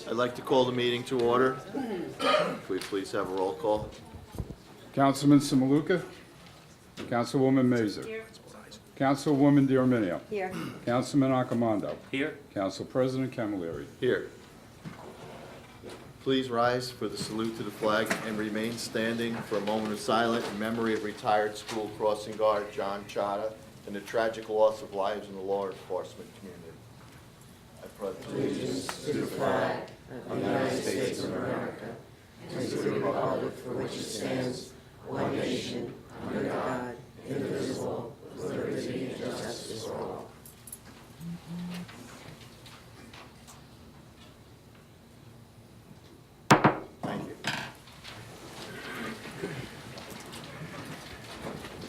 I'd like to call the meeting to order. If we please have a roll call. Councilman Samaluka. Councilwoman Mazer. Here. Councilwoman D'Arminio. Here. Councilman Accomando. Here. Council President Camilleri. Here. Please rise for the salute to the flag and remain standing for a moment of silence in memory of retired school crossing guard John Chata and the tragic loss of lives in the law enforcement community. I pledge allegiance to the flag of the United States of America and to the republic for which it stands, one nation, under God, indivisible, with liberty and justice for all. Thank you.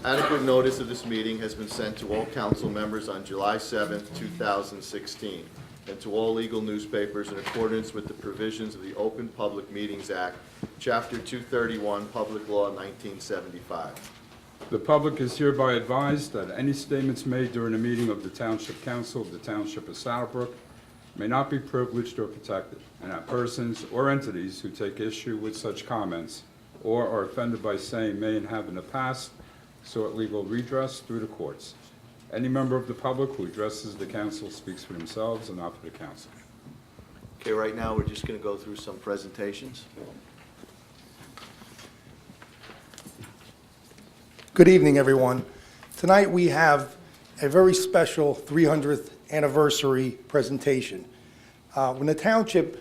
Adequate notice of this meeting has been sent to all council members on July 7th, 2016, and to all legal newspapers in accordance with the provisions of the Open Public Meetings Act, Chapter 231, Public Law 1975. The public is hereby advised that any statements made during a meeting of the Township Council of the Township of Saddlebrook may not be privileged or protected, and that persons or entities who take issue with such comments or are offended by same may and have in the past sought legal redress through the courts. Any member of the public who addresses the council speaks for themselves and not for the council. Okay, right now, we're just going to go through some presentations. Good evening, everyone. Tonight we have a very special 300th anniversary presentation. When the Township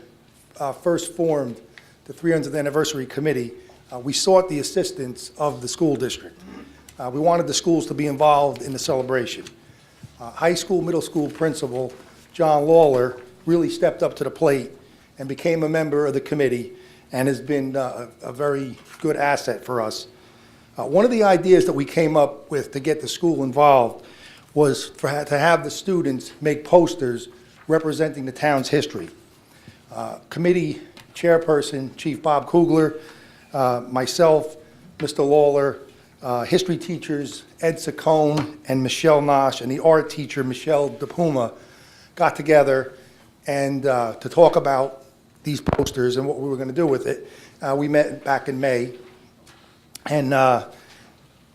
first formed the 300th Anniversary Committee, we sought the assistance of the school district. We wanted the schools to be involved in the celebration. High school, middle school principal John Lawler really stepped up to the plate and became a member of the committee and has been a very good asset for us. One of the ideas that we came up with to get the school involved was to have the students make posters representing the town's history. Committee chairperson, Chief Bob Kugler, myself, Mr. Lawler, history teachers Ed Saccone and Michelle Nosh, and the art teacher Michelle DePuma got together and to talk about these posters and what we were going to do with it. We met back in May. And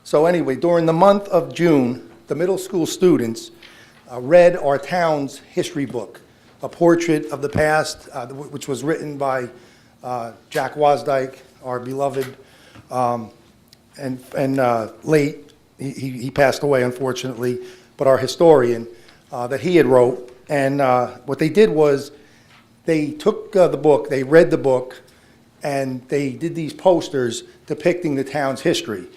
so anyway, during the month of June, the middle school students read our town's history book, A Portrait of the Past, which was written by Jack Wasdike, our beloved and late, he passed away unfortunately, but our historian that he had wrote. And what they did was they took the book, they read the book, and they did these posters depicting the town's history.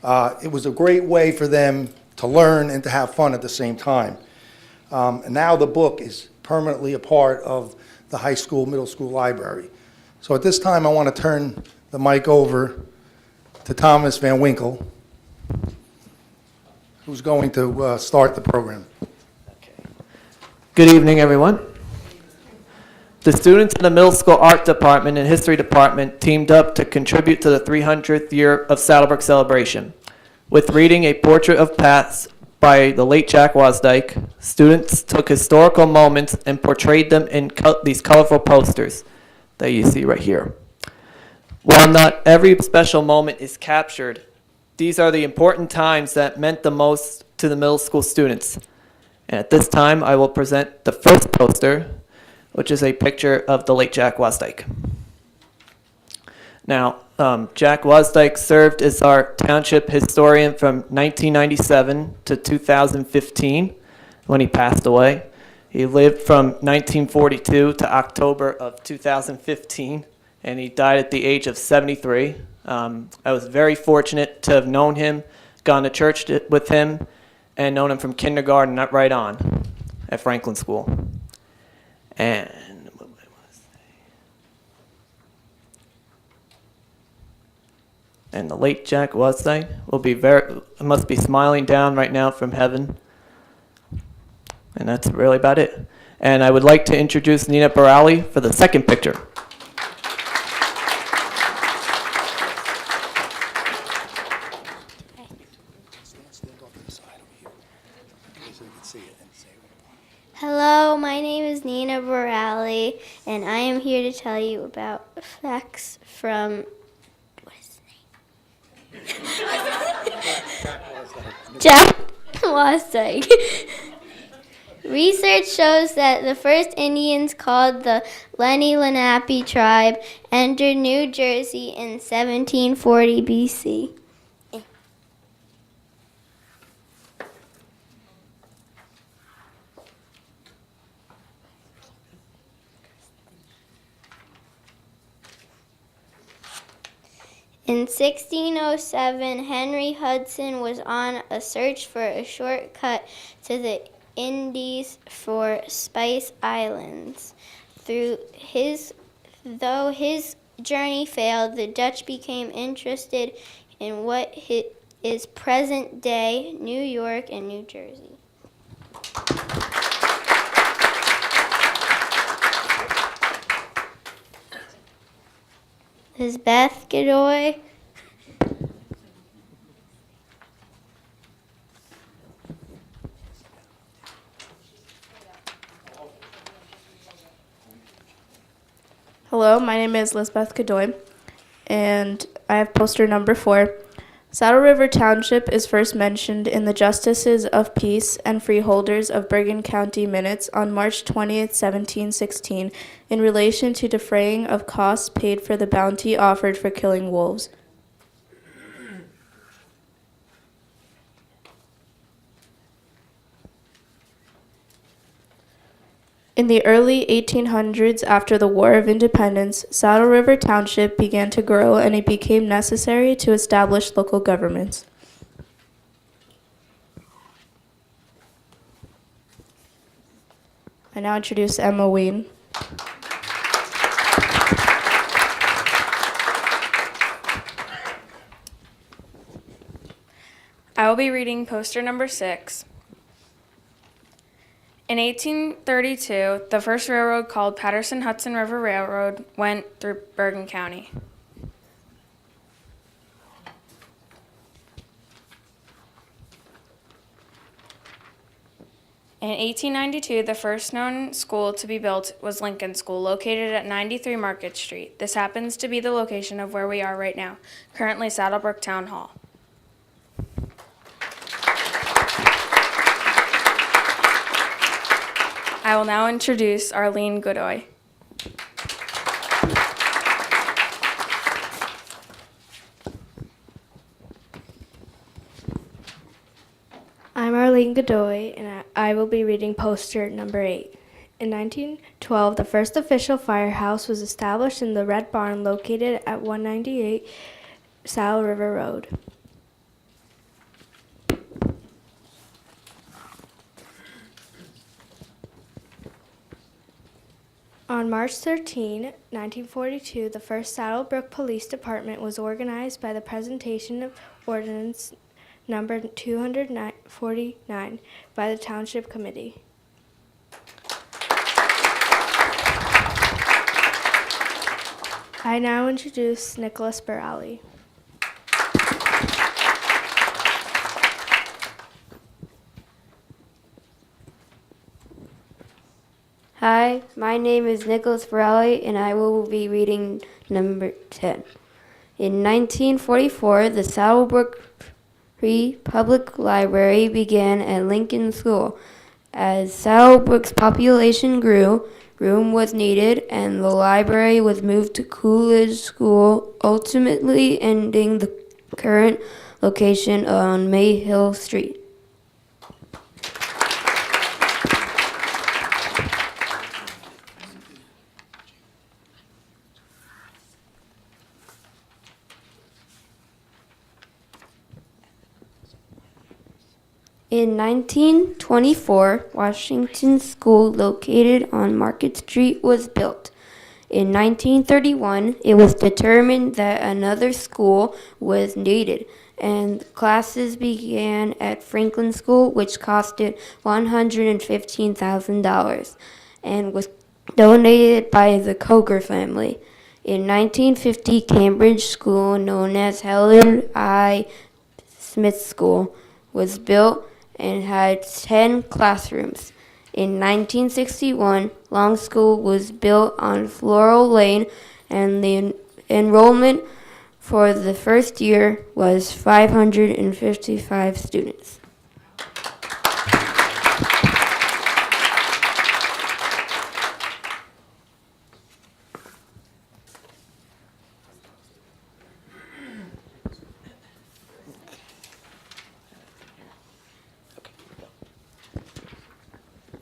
It was a great way for them to learn and to have fun at the same time. And now the book is permanently a part of the high school, middle school library. So at this time, I want to turn the mic over to Thomas Van Winkle, who's going to start the program. Good evening, everyone. The students in the middle school art department and history department teamed up to contribute to the 300th year of Saddlebrook celebration. With reading A Portrait of Past by the late Jack Wasdike, students took historical moments and portrayed them in these colorful posters that you see right here. While not every special moment is captured, these are the important times that meant the most to the middle school students. And at this time, I will present the first poster, which is a picture of the late Jack Wasdike. Now, Jack Wasdike served as our township historian from 1997 to 2015 when he passed away. He lived from 1942 to October of 2015, and he died at the age of 73. I was very fortunate to have known him, gone to church with him, and known him from kindergarten right on at Franklin School. And what I want to say. And the late Jack Wasdike must be smiling down right now from heaven. And that's really about it. And I would like to introduce Nina Barali for the second picture. Hello, my name is Nina Borelli, and I am here to tell you about facts from, what is his name? Jack Wasdike. Research shows that the first Indians, called the Lenni Lenape tribe, entered New Jersey in 1740 BC. In 1607, Henry Hudson was on a search for a shortcut to the Indies for Spice Islands. Though his journey failed, the Dutch became interested in what is present-day New York and New Jersey. This is Beth Godoy. Hello, my name is Lisbeth Godoy, and I have poster number 4. Saddle River Township is first mentioned in the Justices of Peace and Freeholders of Bergen County minutes on March 20th, 1716, in relation to defraying of costs paid for the bounty offered for killing wolves. In the early 1800s, after the War of Independence, Saddle River Township began to grow and it became necessary to establish local governments. I now introduce Emma Ween. I will be reading poster number 6. In 1832, the first railroad, called Patterson-Hudson River Railroad, went through Bergen County. In 1892, the first known school to be built was Lincoln School, located at 93 Market Street. This happens to be the location of where we are right now, currently Saddlebrook Town Hall. I will now introduce Arlene Godoy. I'm Arlene Godoy, and I will be reading poster number 8. In 1912, the first official firehouse was established in the Red Barn located at 198 Saddle River Road. On March 13, 1942, the first Saddlebrook Police Department was organized by the presentation of Ordinance Number 249 by the Township Committee. I now introduce Nicholas Burali. Hi, my name is Nicholas Borelli, and I will be reading number 10. In 1944, the Saddlebrook Free Public Library began at Lincoln School. As Saddlebrook's population grew, room was needed, and the library was moved to Coolidge School, ultimately ending the current location on Mayhill Street. In 1924, Washington School, located on Market Street, was built. In 1931, it was determined that another school was needed, and classes began at Franklin School, which costed $115,000 and was donated by the Coger family. In 1950, Cambridge School, known as Helen I. Smith School, was built and had 10 classrooms. In 1961, Long School was built on Floral Lane, and the enrollment for the first year was 555 students.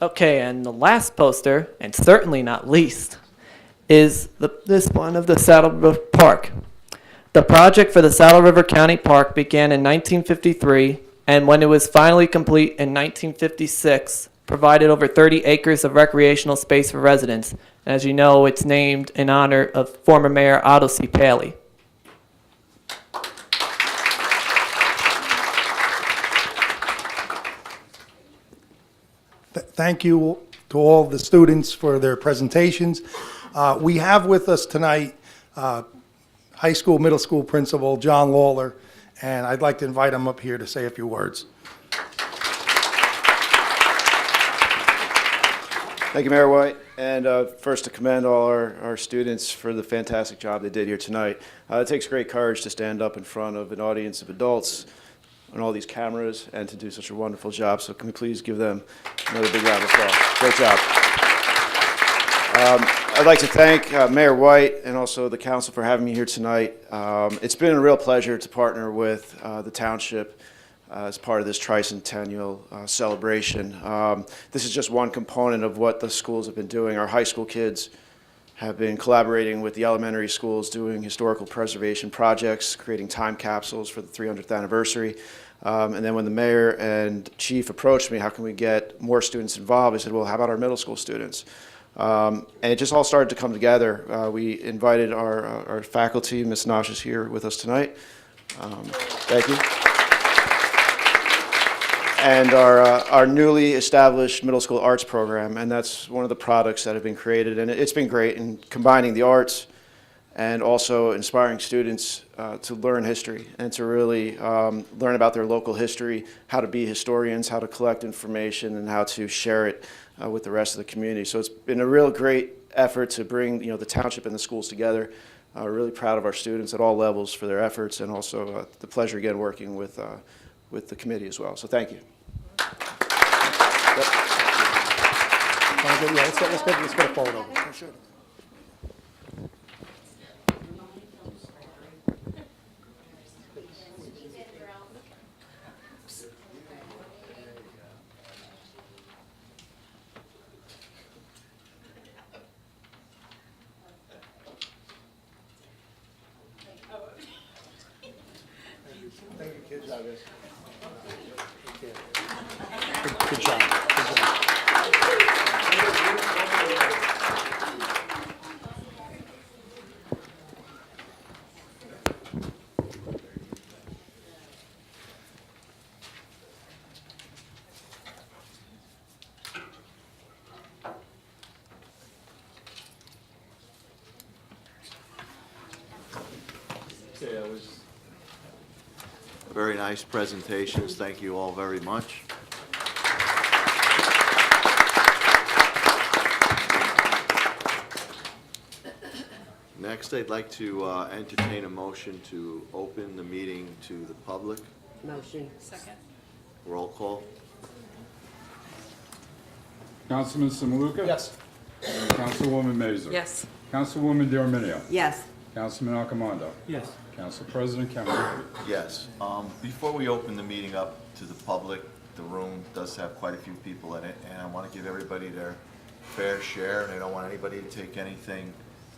Okay, and the last poster, and certainly not least, is this one of the Saddle River Park. The project for the Saddle River County Park began in 1953, and when it was finally complete in 1956, provided over 30 acres of recreational space for residents. And as you know, it's named in honor of former Mayor Otto C. Paley. Thank you to all the students for their presentations. We have with us tonight high school, middle school principal John Lawler, and I'd like to invite him up here to say a few words. Thank you, Mayor White. And first to commend all our students for the fantastic job they did here tonight. It takes great courage to stand up in front of an audience of adults on all these cameras and to do such a wonderful job. So can we please give them another big round of applause? Great job. I'd like to thank Mayor White and also the council for having me here tonight. It's been a real pleasure to partner with the township as part of this tricentennial celebration. This is just one component of what the schools have been doing. Our high school kids have been collaborating with the elementary schools, doing historical preservation projects, creating time capsules for the 300th anniversary. And then when the mayor and chief approached me, how can we get more students involved? I said, well, how about our middle school students? And it just all started to come together. We invited our faculty. Ms. Nosh is here with us tonight. Thank you. And our newly established middle school arts program, and that's one of the products that have been created, and it's been great in combining the arts and also inspiring students to learn history and to really learn about their local history, how to be historians, how to collect information, and how to share it with the rest of the community. So it's been a real great effort to bring the township and the schools together. We're really proud of our students at all levels for their efforts, and also the pleasure again working with the committee as well. So thank you. Let's get a photo. Thank you, kids. Good job. Good job. Okay, that was very nice presentations. Thank you all very much. Next, I'd like to entertain a motion to open the meeting to the public. Motion. Second. Roll call. Councilman Samaluka? Yes. Councilwoman Mazer? Yes. Councilwoman DiArminio? Yes. Councilman Alcomondo? Yes. Council President Kennedy? Yes. Before we open the meeting up to the public, the room does have quite a few people in it, and I want to give everybody their fair share, and I don't want anybody to take anything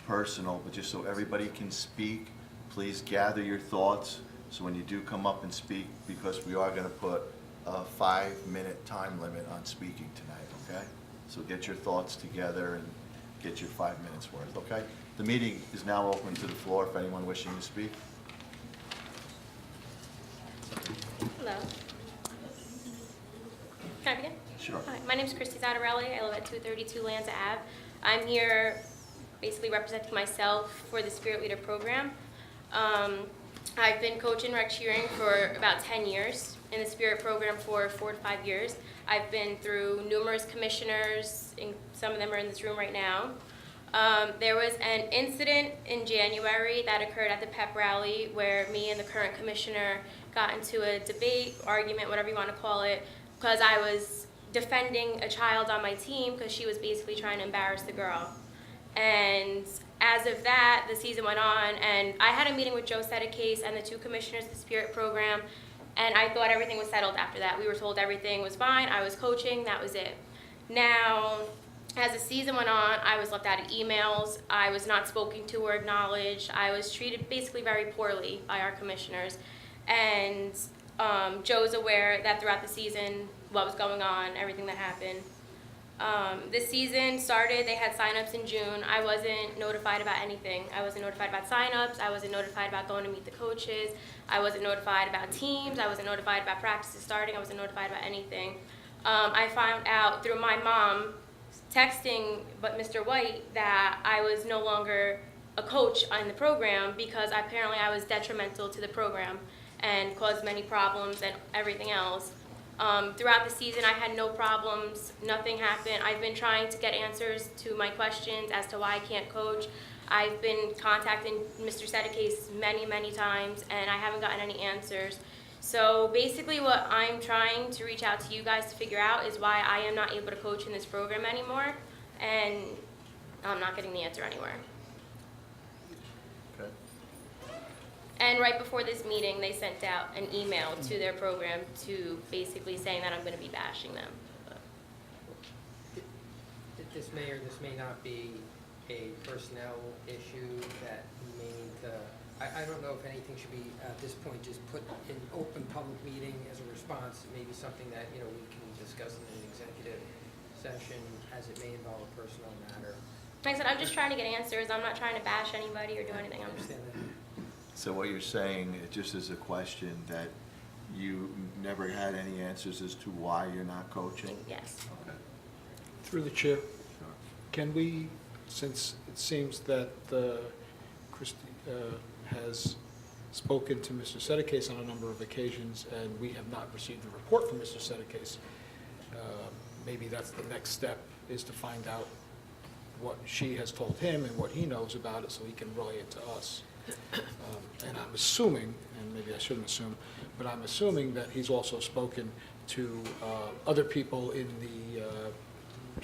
personal, but just so everybody can speak, please gather your thoughts, so when you do come up and speak, because we are going to put a 5-minute time limit on speaking tonight, okay? So get your thoughts together and get your 5 minutes worth, okay? The meeting is now open to the floor if anyone wishing to speak. Hello. Can I begin? Sure. Hi, my name is Christy Zattarelli. I live at 232 Lanza Ave. I'm here basically representing myself for the Spirit Leader program. I've been coaching rec cheering for about 10 years. in the Spirit program for 4 to 5 years. I've been through numerous commissioners, and some of them are in this room right now. There was an incident in January that occurred at the pep rally where me and the current commissioner got into a debate, argument, whatever you want to call it, because I was defending a child on my team because she was basically trying to embarrass the girl. And as of that, the season went on, and I had a meeting with Joe Sedicase and the 2 commissioners of the Spirit program, and I thought everything was settled after that. We were told everything was fine, I was coaching, that was it. Now, as the season went on, I was left out of emails, I was not spoken to or acknowledged, I was treated basically very poorly by our commissioners. And Joe's aware that throughout the season, what was going on, everything that happened. This season started, they had signups in June. I wasn't notified about anything. I wasn't notified about signups. I wasn't notified about going to meet the coaches. I wasn't notified about teams. I wasn't notified about practices starting. I wasn't notified about anything. I found out through my mom texting Mr. White that I was no longer a coach in the program because apparently I was detrimental to the program and caused many problems and everything else. Throughout the season, I had no problems, nothing happened. I've been trying to get answers to my questions as to why I can't coach. I've been contacting Mr. Sedicase many, many times, and I haven't gotten any answers. So basically what I'm trying to reach out to you guys to figure out is why I am not able to coach in this program anymore, and I'm not getting the answer anywhere. Okay. And right before this meeting, they sent out an email to their program to basically saying that I'm going to be bashing them. This may or this may not be a personnel issue that you may need to, I don't know if anything should be, at this point, just put in open public meeting as a response. Maybe something that, we can discuss in an executive session as it may involve a personnel matter. Like I said, I'm just trying to get answers. I'm not trying to bash anybody or do anything. I I'm just understand that. So what you're saying, it just is a question that you never had any answers as to why you're not coaching? Yes. Okay. Through the chair, can we, since it seems that Christie has spoken to Mr. Sedicase on a number of occasions, and we have not received a report from Mr. Sedicase, maybe that's the next step, is to find out what she has told him and what he knows about it so he can relay it to us. And I'm assuming, and maybe I shouldn't assume, but I'm assuming that he's also spoken to other people in the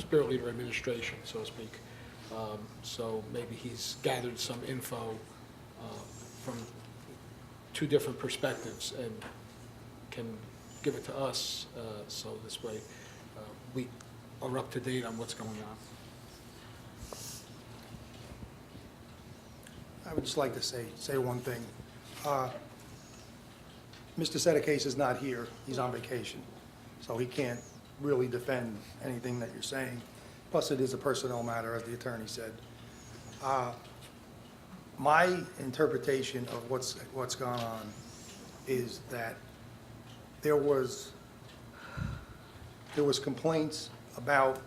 Spirit Leader administration, so to speak. So maybe he's gathered some info from 2 different perspectives and can give it to us, so this way we are up to date on what's going on. I would just like to say one thing. Mr. Sedicase is not here. He's on vacation, so he can't really defend anything that you're saying. Plus, it is a personnel matter, as the attorney said. My interpretation of what's gone on is that there was complaints about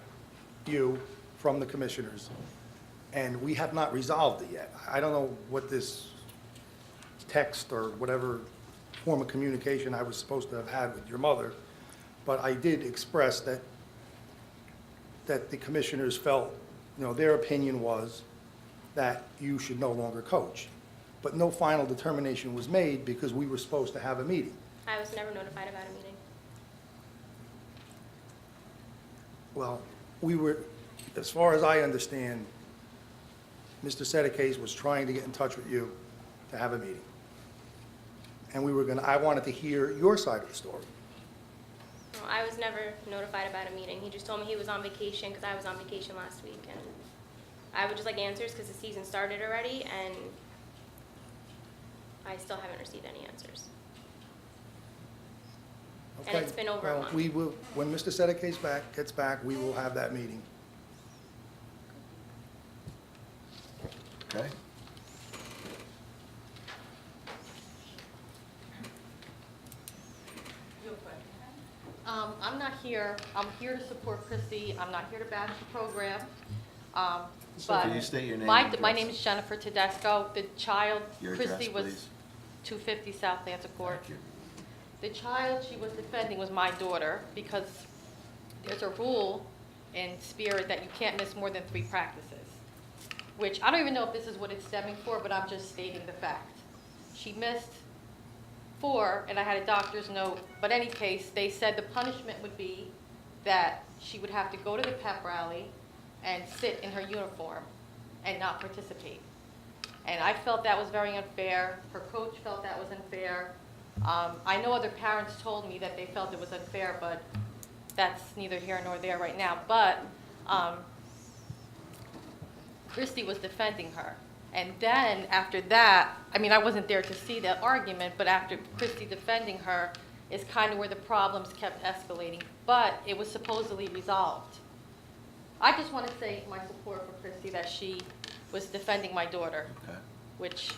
you from the commissioners, and we have not resolved it yet. I don't know what this text or whatever form of communication I was supposed to have had with your mother, but I did express that the commissioners felt, their opinion was that you should no longer coach. But no final determination was made because we were supposed to have a meeting. I was never notified about a meeting. Well, as far as I understand, Mr. Sedicase was trying to get in touch with you to have a meeting. And I wanted to hear your side of the story. Well, I was never notified about a meeting. He just told me he was on vacation because I was on vacation last week. And I would just like answers because the season started already, and I still haven't received any answers. Okay? And it's been over a month. We will, when Mr. Sedicase gets back, we will have that meeting. Okay. I'm not here. I'm here to support Chrissy. I'm not here to bash the program. Can you state your name? My and my address? name is Jennifer Tedesco. The child, Your address, Chrissy, was please. 250 South Lancet Court. Thank you. The child she was defending was my daughter because there's a rule in Spirit that you can't miss more than 3 practices, which I don't even know if this is what it's stemming for, but I'm just stating the fact. She missed 4, and I had a doctor's note, but in any case, they said the punishment would be that she would have to go to the pep rally and sit in her uniform and not participate. And I felt that was very unfair. Her coach felt that was unfair. I know other parents told me that they felt it was unfair, but that's neither here nor there right now. But Christy was defending her. And then after that, I mean, I wasn't there to see the argument, but after Christy defending her is kind of where the problems kept escalating. But it was supposedly resolved. I just want to say my support for Christy, that she was defending my daughter, Okay. which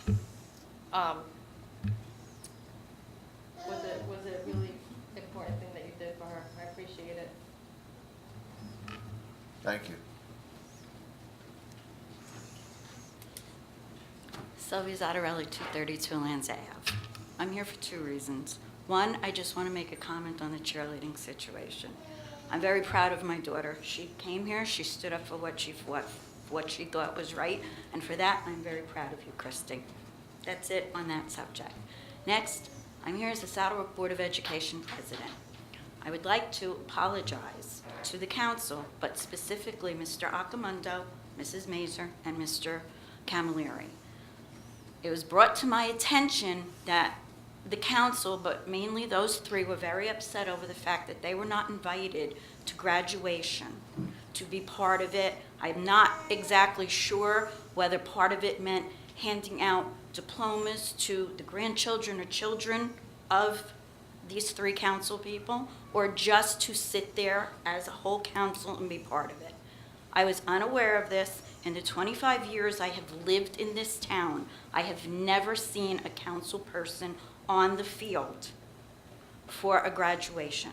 was a really important thing that you did for her. I appreciate it. Thank you. Sylvia Zottarelli, 232 Lands Ave. I'm here for 2 reasons. One, I just want to make a comment on the cheerleading situation. I'm very proud of my daughter. She came here, she stood up for what she thought was right, and for that, I'm very proud of you, Christy. That's it on that subject. Next, I'm here as the Saddle Brook Board of Education president. I would like to apologize to the council, but specifically Mr. Accamundo, Mrs. Mazur, and Mr. Camilleri. It was brought to my attention that the council, but mainly those 3, were very upset over the fact that they were not invited to graduation to be part of it. I'm not exactly sure whether part of it meant handing out diplomas to the grandchildren or children of these 3 council people, or just to sit there as a whole council and be part of it. I was unaware of this. In the 25 years I have lived in this town, I have never seen a council person on the field for a graduation.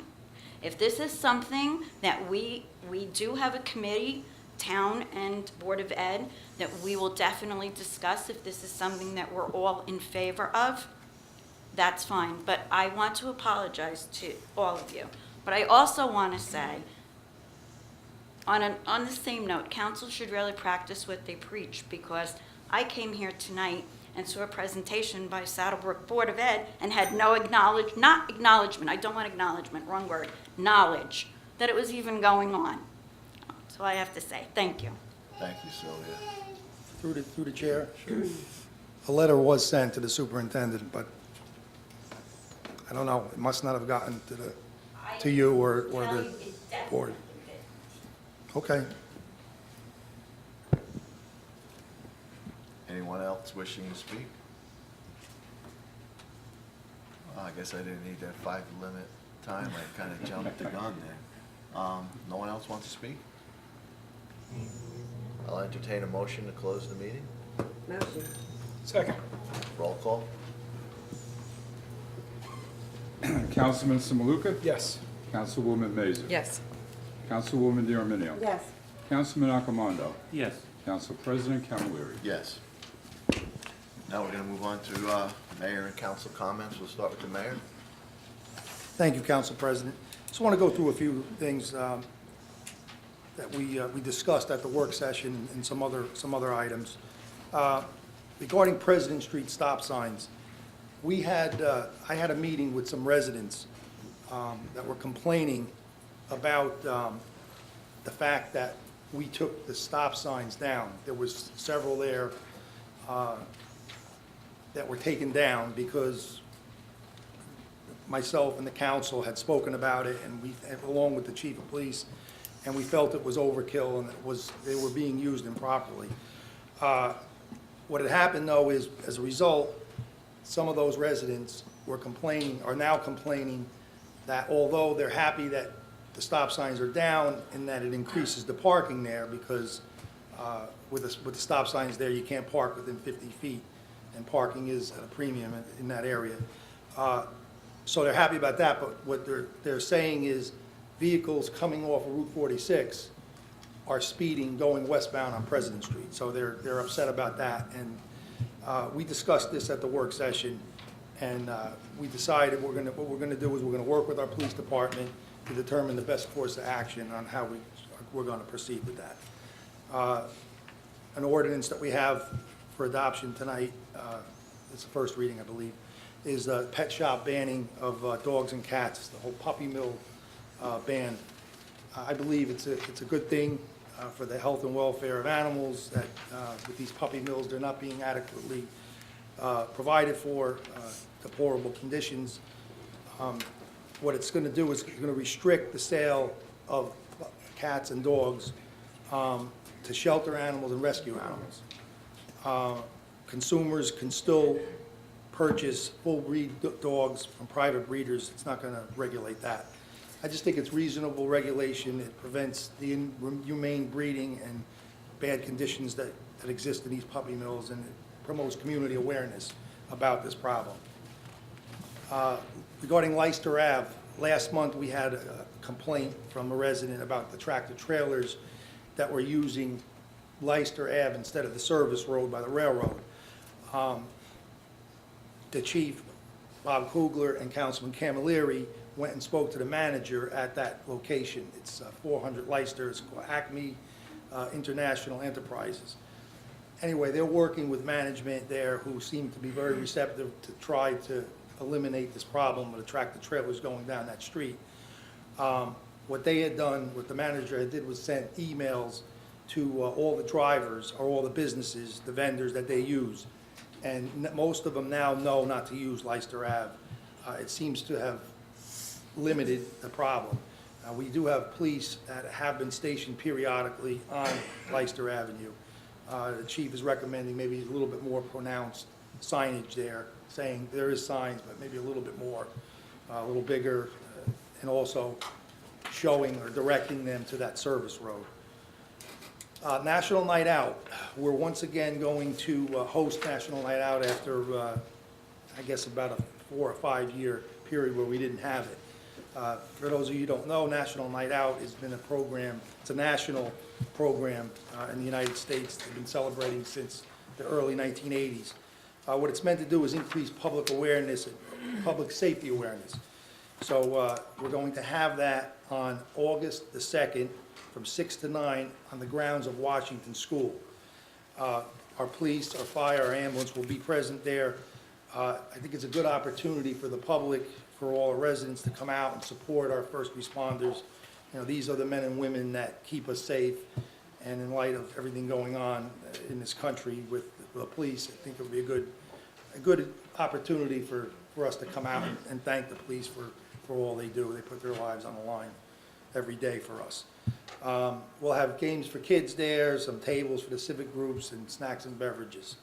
If this is something that we do have a committee, town and Board of Ed, that we will definitely discuss if this is something that we're all in favor of, that's fine. But I want to apologize to all of you. But I also want to say, on the same note, council should really practice what they preach, because I came here tonight and saw a presentation by Saddlebrook Board of Ed and had no acknowledgement, I don't want acknowledgement, wrong word, knowledge that it was even going on. So I have to say, thank you. Thank you, Sylvia. Through the chair. A letter was sent to the superintendent, but I don't know, it must not have gotten to you or the board. Okay. Anyone else wishing to speak? Well, I guess I didn't need that 5-minute time. I kind of jumped the gun there. No one else wants to speak? I'll entertain a motion to close the meeting. Motion. Second. Roll call. Councilman Samaluka? Yes. Councilwoman Mazur? Yes. Councilwoman DiArminio? Yes. Councilman Accamundo? Yes. Council President Camilleri? Yes. Now we're going to move on to mayor and council comments. We'll start with the mayor. Thank you, Council President. Just want to go through a few things that we discussed at the work session and some other items. Regarding President Street stop signs, I had a meeting with some residents that were complaining about the fact that we took the stop signs down. There was several there that were taken down because myself and the council had spoken about it, and along with the chief of police, and we felt it was overkill and they were being used improperly. What had happened, though, is as a result, some of those residents are now complaining that although they're happy that the stop signs are down and that it increases the parking there, because with the stop signs there, you can't park within 50 feet, and parking is at a premium in that area. So they're happy about that, but what they're saying is vehicles coming off of Route 46 are speeding going westbound on President Street. So they're upset about that, and we discussed this at the work session, And we decided what we're going to do is we're going to work with our police department to determine the best course of action on how we're going to proceed with that. An ordinance that we have for adoption tonight, it's the first reading, I believe, is a pet shop banning of dogs and cats, the whole puppy mill ban. I believe it's a good thing for the health and welfare of animals, that with these puppy mills, they're not being adequately provided for, deplorable conditions. What it's going to do is it's going to restrict the sale of cats and dogs to shelter animals and rescue animals. Consumers can still purchase full breed dogs from private breeders. It's not going to regulate that. I just think it's reasonable regulation. It prevents the inhumane breeding and bad conditions that exist in these puppy mills, and it promotes community awareness about this problem. Regarding Leicester Ave, last month we had a complaint from a resident about the tractor trailers that were using Leicester Ave instead of the service road by the railroad. The chief, Bob Kugler, and Councilman Camilleri went and spoke to the manager at that location. It's 400 Leicester. It's called Acme International Enterprises. Anyway, they're working with management there who seem to be very receptive to try to eliminate this problem of the tractor trailers going down that street. What they had done, what the manager did, was send emails to all the drivers or all the businesses, the vendors that they use. And most of them now know not to use Leicester Ave. It seems to have limited the problem. We do have police that have been stationed periodically on Leicester Avenue. The chief is recommending maybe a little bit more pronounced signage there, saying there is signs, but maybe a little bit more, a little bigger, and also showing or directing them to that service road. National Night Out. We're once again going to host National Night Out after, I guess, about a 4 or 5 year period where we didn't have it. For those of you who don't know, National Night Out has been a program, it's a national program in the United States. They've been celebrating since the early 1980s. What it's meant to do is increase public awareness and public safety awareness. So we're going to have that on August the 2nd from 6 to 9 on the grounds of Washington School. Our police, our fire, our ambulance will be present there. I think it's a good opportunity for the public, for all our residents to come out and support our first responders. You know, these are the men and women that keep us safe, and in light of everything going on in this country with the police, I think it would be a good opportunity for us to come out and thank the police for all they do. They put their lives on the line every day for us. We'll have games for kids there, some tables for the civic groups, and snacks and beverages.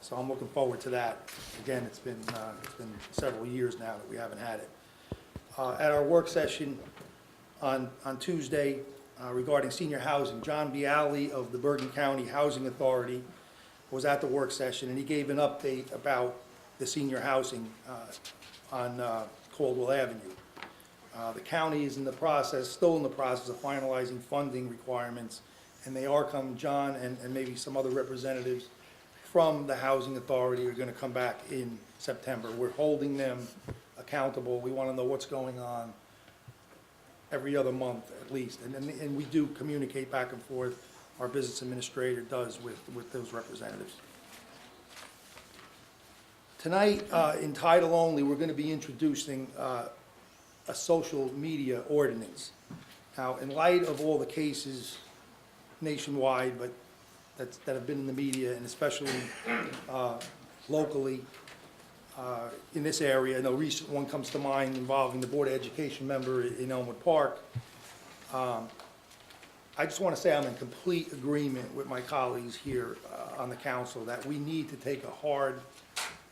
So I'm looking forward to that. Again, it's been several years now that we haven't had it. At our work session on Tuesday regarding senior housing, John Bialy of the Bergen County Housing Authority was at the work session, and he gave an update about the senior housing on Caldwell Avenue. The county is still in the process of finalizing funding requirements, and they are coming, John and maybe some other representatives from the Housing Authority are going to come back in September. We're holding them accountable. We want to know what's going on every other month at least, and we do communicate back and forth. Our business administrator does with those representatives. Tonight, in title only, we're going to be introducing a social media ordinance. Now, in light of all the cases nationwide, but that have been in the media, and especially locally in this area, I know a recent one comes to mind involving the Board of Education member in Elmwood Park. I just want to say I'm in complete agreement with my colleagues here on the council that we need to take a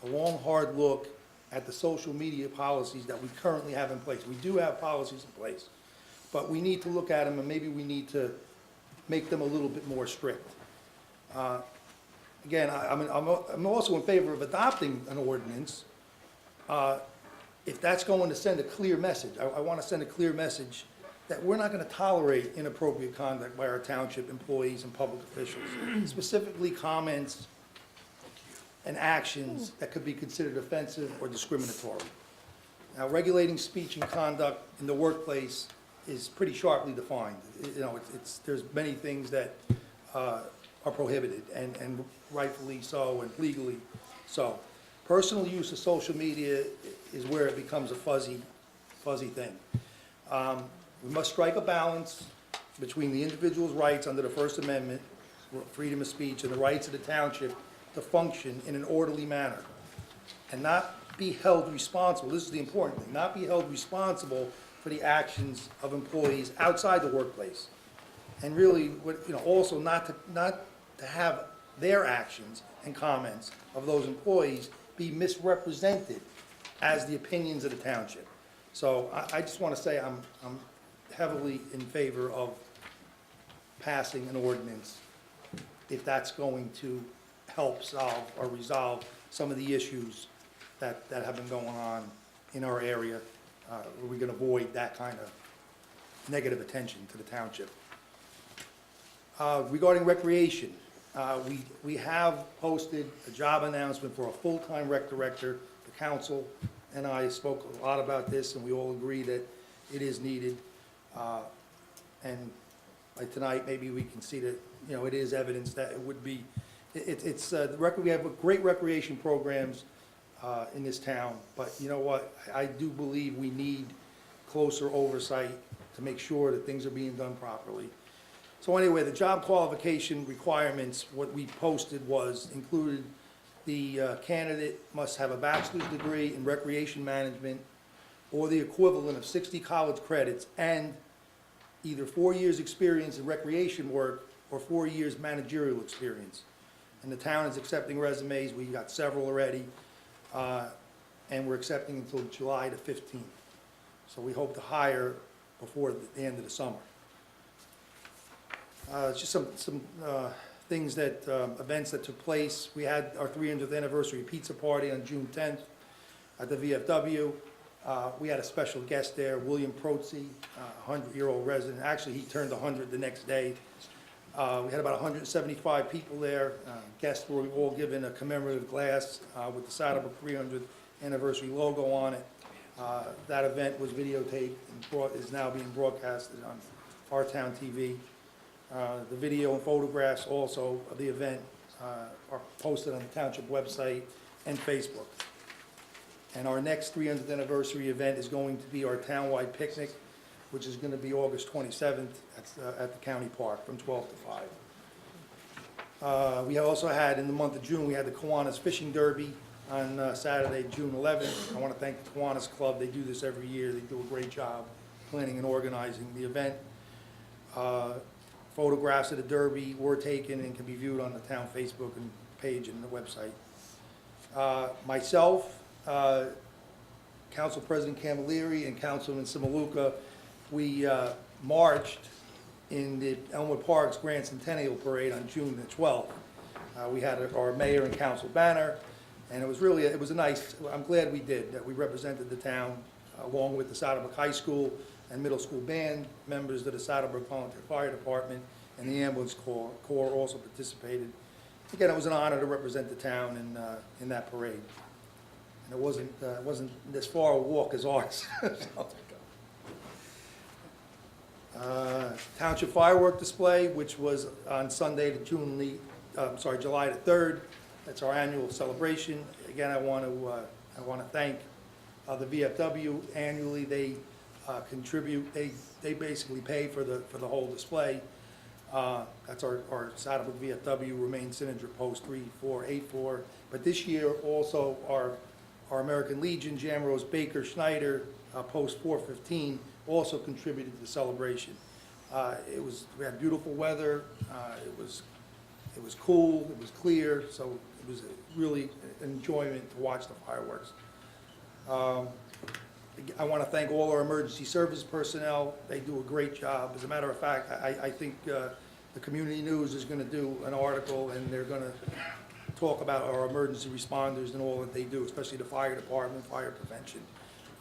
long, hard look at the social media policies that we currently have in place. We do have policies in place, but we need to look at them, and maybe we need to make them a little bit more strict. Again, I'm also in favor of adopting an ordinance if that's going to send a clear message. I want to send a clear message that we're not going to tolerate inappropriate conduct by our township employees and public officials, specifically comments and actions that could be considered offensive or discriminatory. Now, regulating speech and conduct in the workplace is pretty sharply defined. You know, there's many things that are prohibited, and rightfully so, and legally so. Personal use of social media is where it becomes a fuzzy thing. We must strike a balance between the individual's rights under the First Amendment, freedom of speech, and the rights of the township to function in an orderly manner, and not be held responsible, this is the important thing, not be held responsible for the actions of employees outside the workplace. And really, also not to have their actions and comments of those employees be misrepresented as the opinions of the township. So I just want to say I'm heavily in favor of passing an ordinance if that's going to help solve or resolve some of the issues that have been going on in our area, where we can avoid that kind of negative attention to the township. Regarding recreation, we have posted a job announcement for a full-time rec director. The council and I spoke a lot about this, and we all agree that it is needed. And like tonight, maybe we can see that, it is evidence that it would be, we have great recreation programs in this town, but you know what? I do believe we need closer oversight to make sure that things are being done properly. So anyway, the job qualification requirements, what we posted included the candidate must have a bachelor's degree in recreation management or the equivalent of 60 college credits and either 4 years experience in recreation work or 4 years managerial experience. And the town is accepting resumes. We got several already, and we're accepting until July the 15th. So we hope to hire before the end of the summer. Just some things events that took place. We had our 300th anniversary pizza party on June 10th at the VFW. We had a special guest there, William Protze, 100-year-old resident. Actually, he turned 100 the next day. We had about 175 people there. Guests were all given a commemorative glass with the Saddlebrook 300th anniversary logo on it. That event was videotaped and is now being broadcasted on Our Town TV. The video and photographs also of the event are posted on the township website and Facebook. And our next 300th anniversary event is going to be our townwide picnic, which is going to be August 27th at the county park from 12 to 5. We also had, in the month of June, we had the Kiwanis Fishing Derby on Saturday, June 11th. I want to thank the Kiwanis Club. They do this every year. They do a great job planning and organizing the event. Photographs of the Derby were taken and can be viewed on the town Facebook and page and the website. Myself, Council President Camilleri, and Councilman Simaluka, we marched in the Elmwood Park's Grand Centennial Parade on June the 12th. We had our mayor and council banner, and it was a nice, I'm glad we did, that we represented the town along with the Saddlebrook High School and middle school band, members of the Saddlebrook Volunteer Fire Department, and the ambulance corps also participated. Again, it was an honor to represent the town in that parade. And it wasn't as far a walk as ours. Township firework display, which was on Sunday, July the 3rd. That's our annual celebration. Again, I want to thank the VFW. Annually, they contribute. They basically pay for the whole display. That's our Saddlebrook VFW remains Synergy Post 3484. But this year also our American Legion, Jamrose Baker Schneider, Post 415, also contributed to the celebration. We had beautiful weather. It was cool. It was clear. So it was really an enjoyment to watch the fireworks. I want to thank all our emergency service personnel. They do a great job. As a matter of fact, I think the Community News is going to do an article, and they're going to talk about our emergency responders and all that they do, especially the fire department, fire prevention,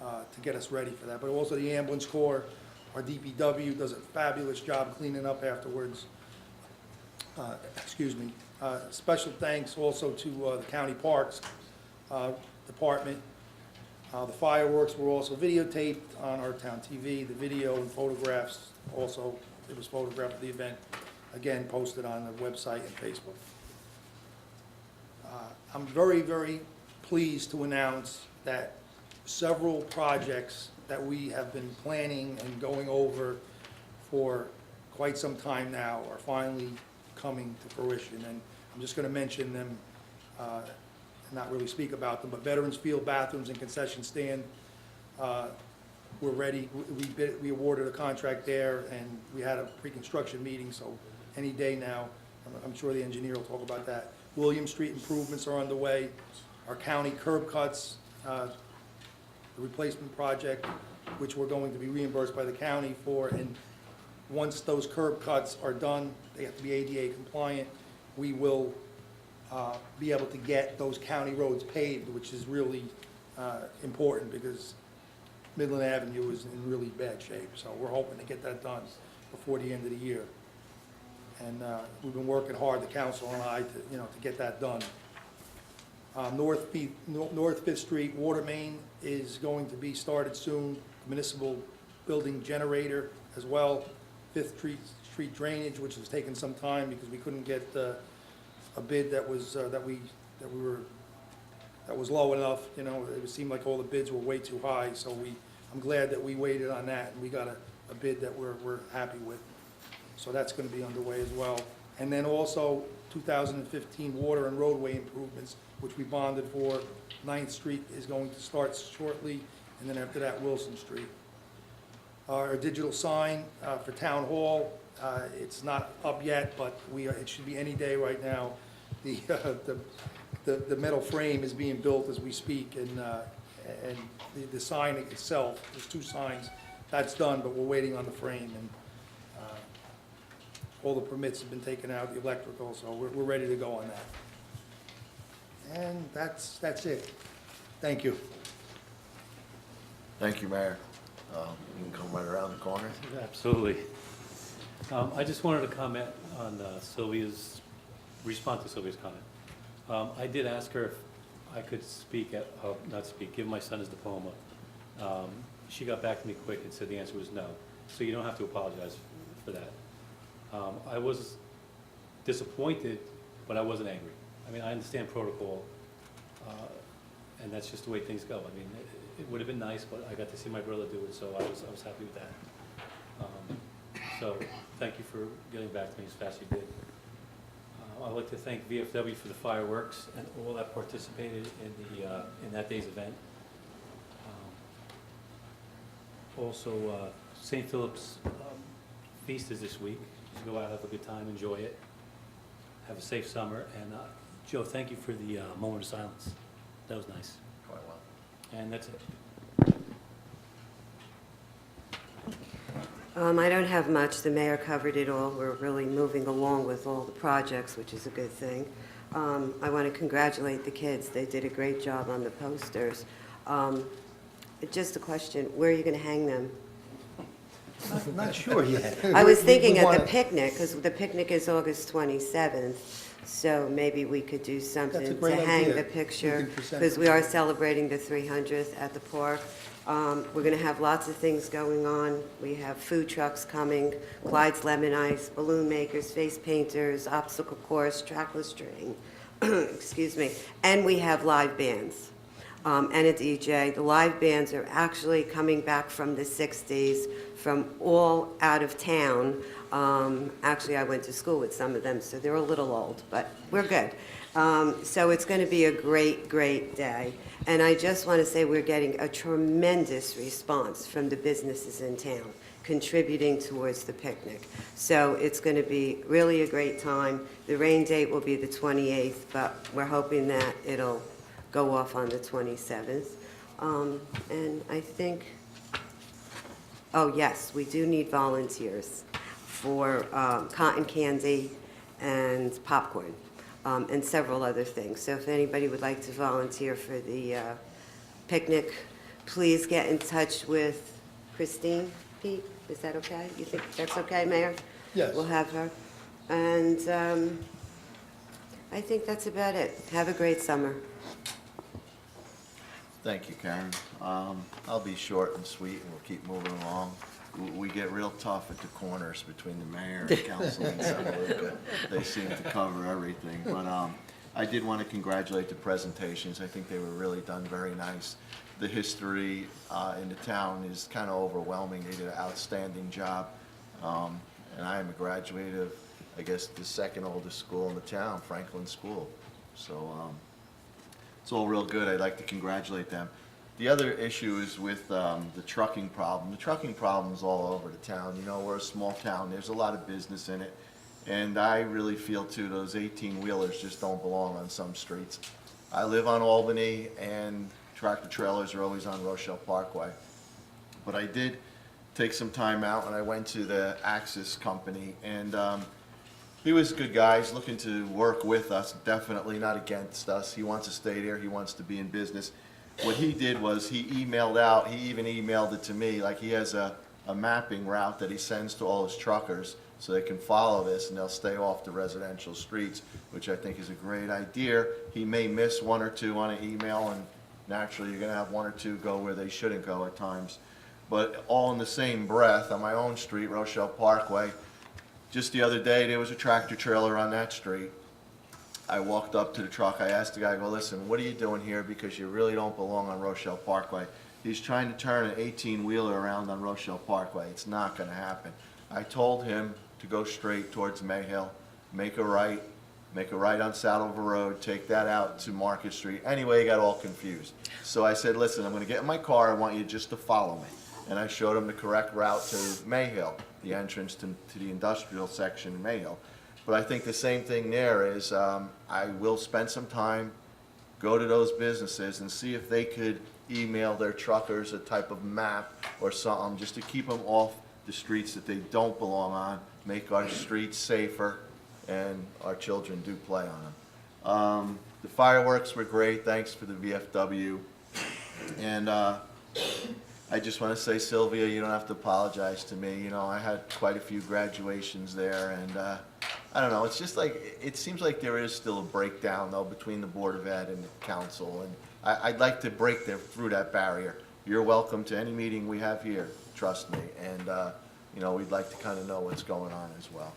to get us ready for that. But also the ambulance corps, our DPW does a fabulous job cleaning up afterwards. excuse me. Special thanks also to the County Parks Department. The fireworks were also videotaped on our town TV. The video and photographs also, it was photographed of the event, again, posted on the website and Facebook. I'm very, very pleased to announce that several projects that we have been planning and going over for quite some time now are finally coming to fruition. And I'm just going to mention them, not really speak about them, but Veterans Field bathrooms and concession stand, we're ready. We awarded a contract there, and we had a pre-construction meeting, so any day now, I'm sure the engineer will talk about that. William Street improvements are underway. Our county curb cuts, the replacement project, which we're going to be reimbursed by the county for, and once those curb cuts are done, they have to be ADA compliant, we will be able to get those county roads paved, which is really important because Midland Avenue is in really bad shape. So we're hoping to get that done before the end of the year. And we've been working hard, the council and I, to get that done. North Fifth Street water main is going to be started soon. Municipal building generator as well. Fifth Street drainage, which has taken some time because we couldn't get a bid that was low enough. You know, it seemed like all the bids were way too high. So I'm glad that we waited on that and we got a bid that we're happy with. So that's going to be underway as well. And then also 2015 water and roadway improvements, which we bonded for. 9th Street is going to start shortly, and then after that, Wilson Street. Our digital sign for Town Hall, it's not up yet, but it should be any day right now. The metal frame is being built as we speak, and the sign itself, there's 2 signs, that's done, but we're waiting on the frame. And all the permits have been taken out, the electrical, so we're ready to go on that. And that's it. Thank you. Thank you, Mayor. You can come right around the corner. Absolutely. I just wanted to comment on Sylvia's, respond to Sylvia's comment. I did ask her if I could give my son his diploma. She got back to me quick and said the answer was no. So you don't have to apologize for that. I was disappointed, but I wasn't angry. I mean, I understand protocol, and that's just the way things go. I mean, it would have been nice, but I got to see my brother do it, so I was happy with that. So thank you for getting back to me as fast as you did. I'd like to thank VFW for the fireworks and all that participated in that day's event. Also, St. Philip's feast is this week. Just go out, have a good time, enjoy it. Have a safe summer. And Joe, thank you for the moment of silence. That was nice. Quite well. And that's it. I don't have much. The mayor covered it all. We're really moving along with all the projects, which is a good thing. I want to congratulate the kids. They did a great job on the posters. Just a question, where are you going to hang them? Not sure yet. I was thinking at the picnic, because the picnic is August 27th, so maybe we could do something to hang the picture, because we are celebrating the 300th at the park. We're going to have lots of things going on. We have food trucks coming, Clyde's Lemon Ice, balloon makers, face painters, obstacle course, trackless string, excuse me, and we have live bands. And a DJ. The live bands are actually coming back from the 60s, from all out of town. Actually, I went to school with some of them, so they're a little old, but we're good. So it's going to be a great, great day. And I just want to say we're getting a tremendous response from the businesses in town, contributing towards the picnic. So it's going to be really a great time. The rain date will be the 28th, but we're hoping that it'll go off on the 27th. And I think, oh yes, we do need volunteers for cotton candy and popcorn and several other things. So if anybody would like to volunteer for the picnic, please get in touch with Christine. Pete, is that okay? You think that's okay, Mayor? Yes. We'll have her. And I think that's about it. Have a great summer. Thank you, Karen. I'll be short and sweet, and we'll keep moving along. We get real tough at the corners between the mayor and Councilman Samaluka. They seem to cover everything. But I did want to congratulate the presentations. I think they were really done very nice. The history in the town is kind of overwhelming. They did an outstanding job. And I am a graduate of, I guess, the second oldest school in the town, Franklin School. So it's all real good. I'd like to congratulate them. The other issue is with the trucking problem. The trucking problem is all over the town. You know, we're a small town. There's a lot of business in it. And I really feel, too, those 18-wheelers just don't belong on some streets. I live on Albany, and tractor trailers are always on Rochelle Parkway. But I did take some time out, and I went to the Axis company, and he was a good guy. He's looking to work with us, definitely not against us. He wants to stay there. He wants to be in business. What he did was he emailed out, he even emailed it to me, like he has a mapping route that he sends to all his truckers so they can follow this and they'll stay off the residential streets, which I think is a great idea. He may miss one or two on an email, and naturally you're going to have one or two go where they shouldn't go at times. But all in the same breath, on my own street, Rochelle Parkway, just the other day there was a tractor trailer on that street. I walked up to the truck. I asked the guy, I go, listen, what are you doing here? Because you really don't belong on Rochelle Parkway. He's trying to turn an 18-wheeler around on Rochelle Parkway. It's not going to happen. I told him to go straight towards Mayhill, make a right on Saddle River Road, take that out to Market Street. Anyway, he got all confused. So I said, listen, I'm going to get in my car. I want you just to follow me. And I showed him the correct route to Mayhill, the entrance to the industrial section in Mayhill. But I think the same thing there is I will spend some time, go to those businesses and see if they could email their truckers a type of map or something just to keep them off the streets that they don't belong on, make our streets safer, and our children do play on them. The fireworks were great. Thanks for the VFW. And I just want to say, Sylvia, you don't have to apologize to me. You know, I had quite a few graduations there, and I don't know, it's just like, it seems like there is still a breakdown, though, between the Board of Ed and the council, and I'd like to break through that barrier. You're welcome to any meeting we have here, trust me, and, you know, we'd like to kind of know what's going on as well.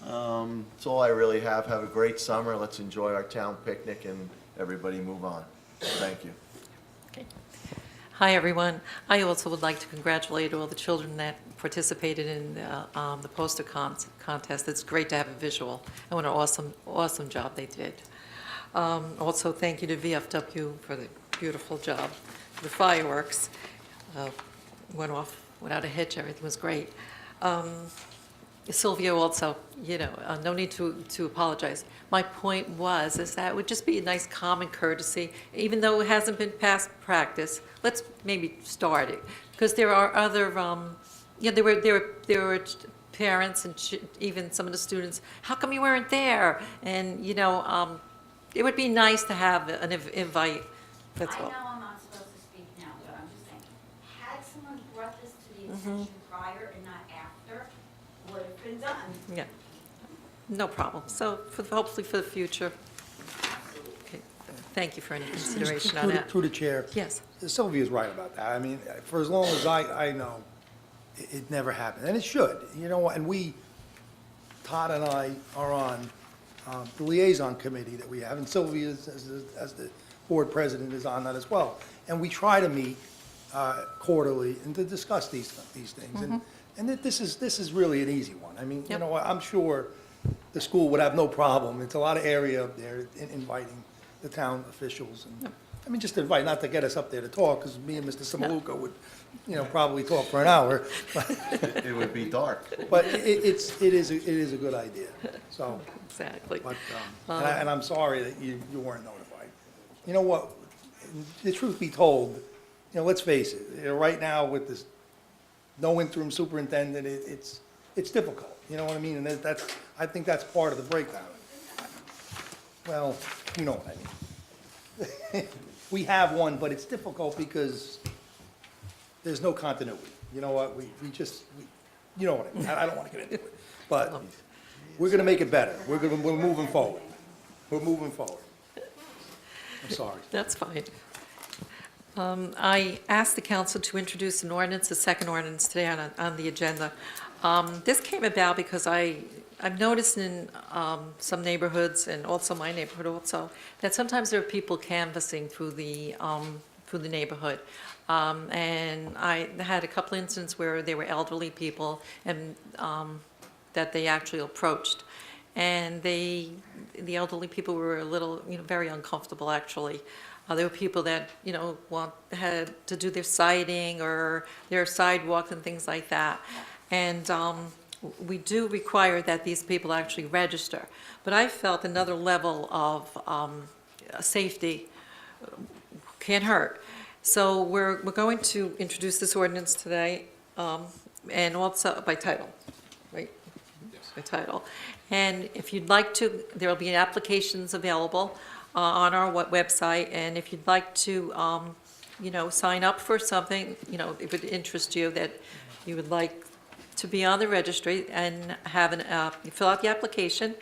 That's all I really have. Have a great summer. Let's enjoy our town picnic, and everybody move on. Thank you. Okay. Hi, everyone. I also would like to congratulate all the children that participated in the poster contest. It's great to have a visual, and what an awesome job they did. Also, thank you to VFW for the beautiful job. The fireworks went off without a hitch. Everything was great. Sylvia also, you know, no need to apologize. My point is that it would just be a nice common courtesy, even though it hasn't been past practice. Let's maybe start it, because there are other, there were parents and even some of the students. How come you weren't there? And you know, it would be nice to have an invite. That's all. I know I'm not supposed to speak now, but I'm just saying, had someone brought this to the attention prior and not after, would have been done. Yeah, no problem. So hopefully for the future. Okay. Thank you for any consideration on that. Through the chair. Yes. Sylvia's right about that. I mean, for as long as I know, it never happened, and it should. You know, and Todd and I are on the liaison committee that we have, and Sylvia, as the board president, is on that as well. And we try to meet quarterly and to discuss these things. And this is really an easy one. I mean, you know, I'm sure the school would have no problem. It's a lot of area up there in inviting the town officials. And I mean, just invite, not to get us up there to talk, because me and Mr. Samaluka would, you know, probably talk for an hour. It would be dark. But it is a good idea. So exactly. But, and I'm sorry that you weren't notified. You know what? The truth be told, you know, let's face it. You know, right now with this no interim superintendent, it's difficult. You know what I mean? And I think that's part of the breakdown. Well, you know what I mean. We have one, but it's difficult because there's no continuity. You know what? You know what I mean. I don't want to get into it, but We're going to make it better. We're moving forward. We're moving forward. I'm sorry. That's fine. I asked the council to introduce an ordinance, a second ordinance today on the agenda. This came about because I've noticed in some neighborhoods, and also my neighborhood also, that sometimes there are people canvassing through the neighborhood. And I had a couple incidents where there were elderly people and that they actually approached. And the elderly people were a little, very uncomfortable, actually. There were people that, had to do their siding or their sidewalks and things like that. And we do require that these people actually register. But I felt another level of safety can't hurt. So we're going to introduce this ordinance today, and also by title, right? Yes. By title. And if you'd like to, there will be applications available on our website, and if you'd like to, sign up for something, if it would interest you that you would like to be on the registry and have you fill out the application.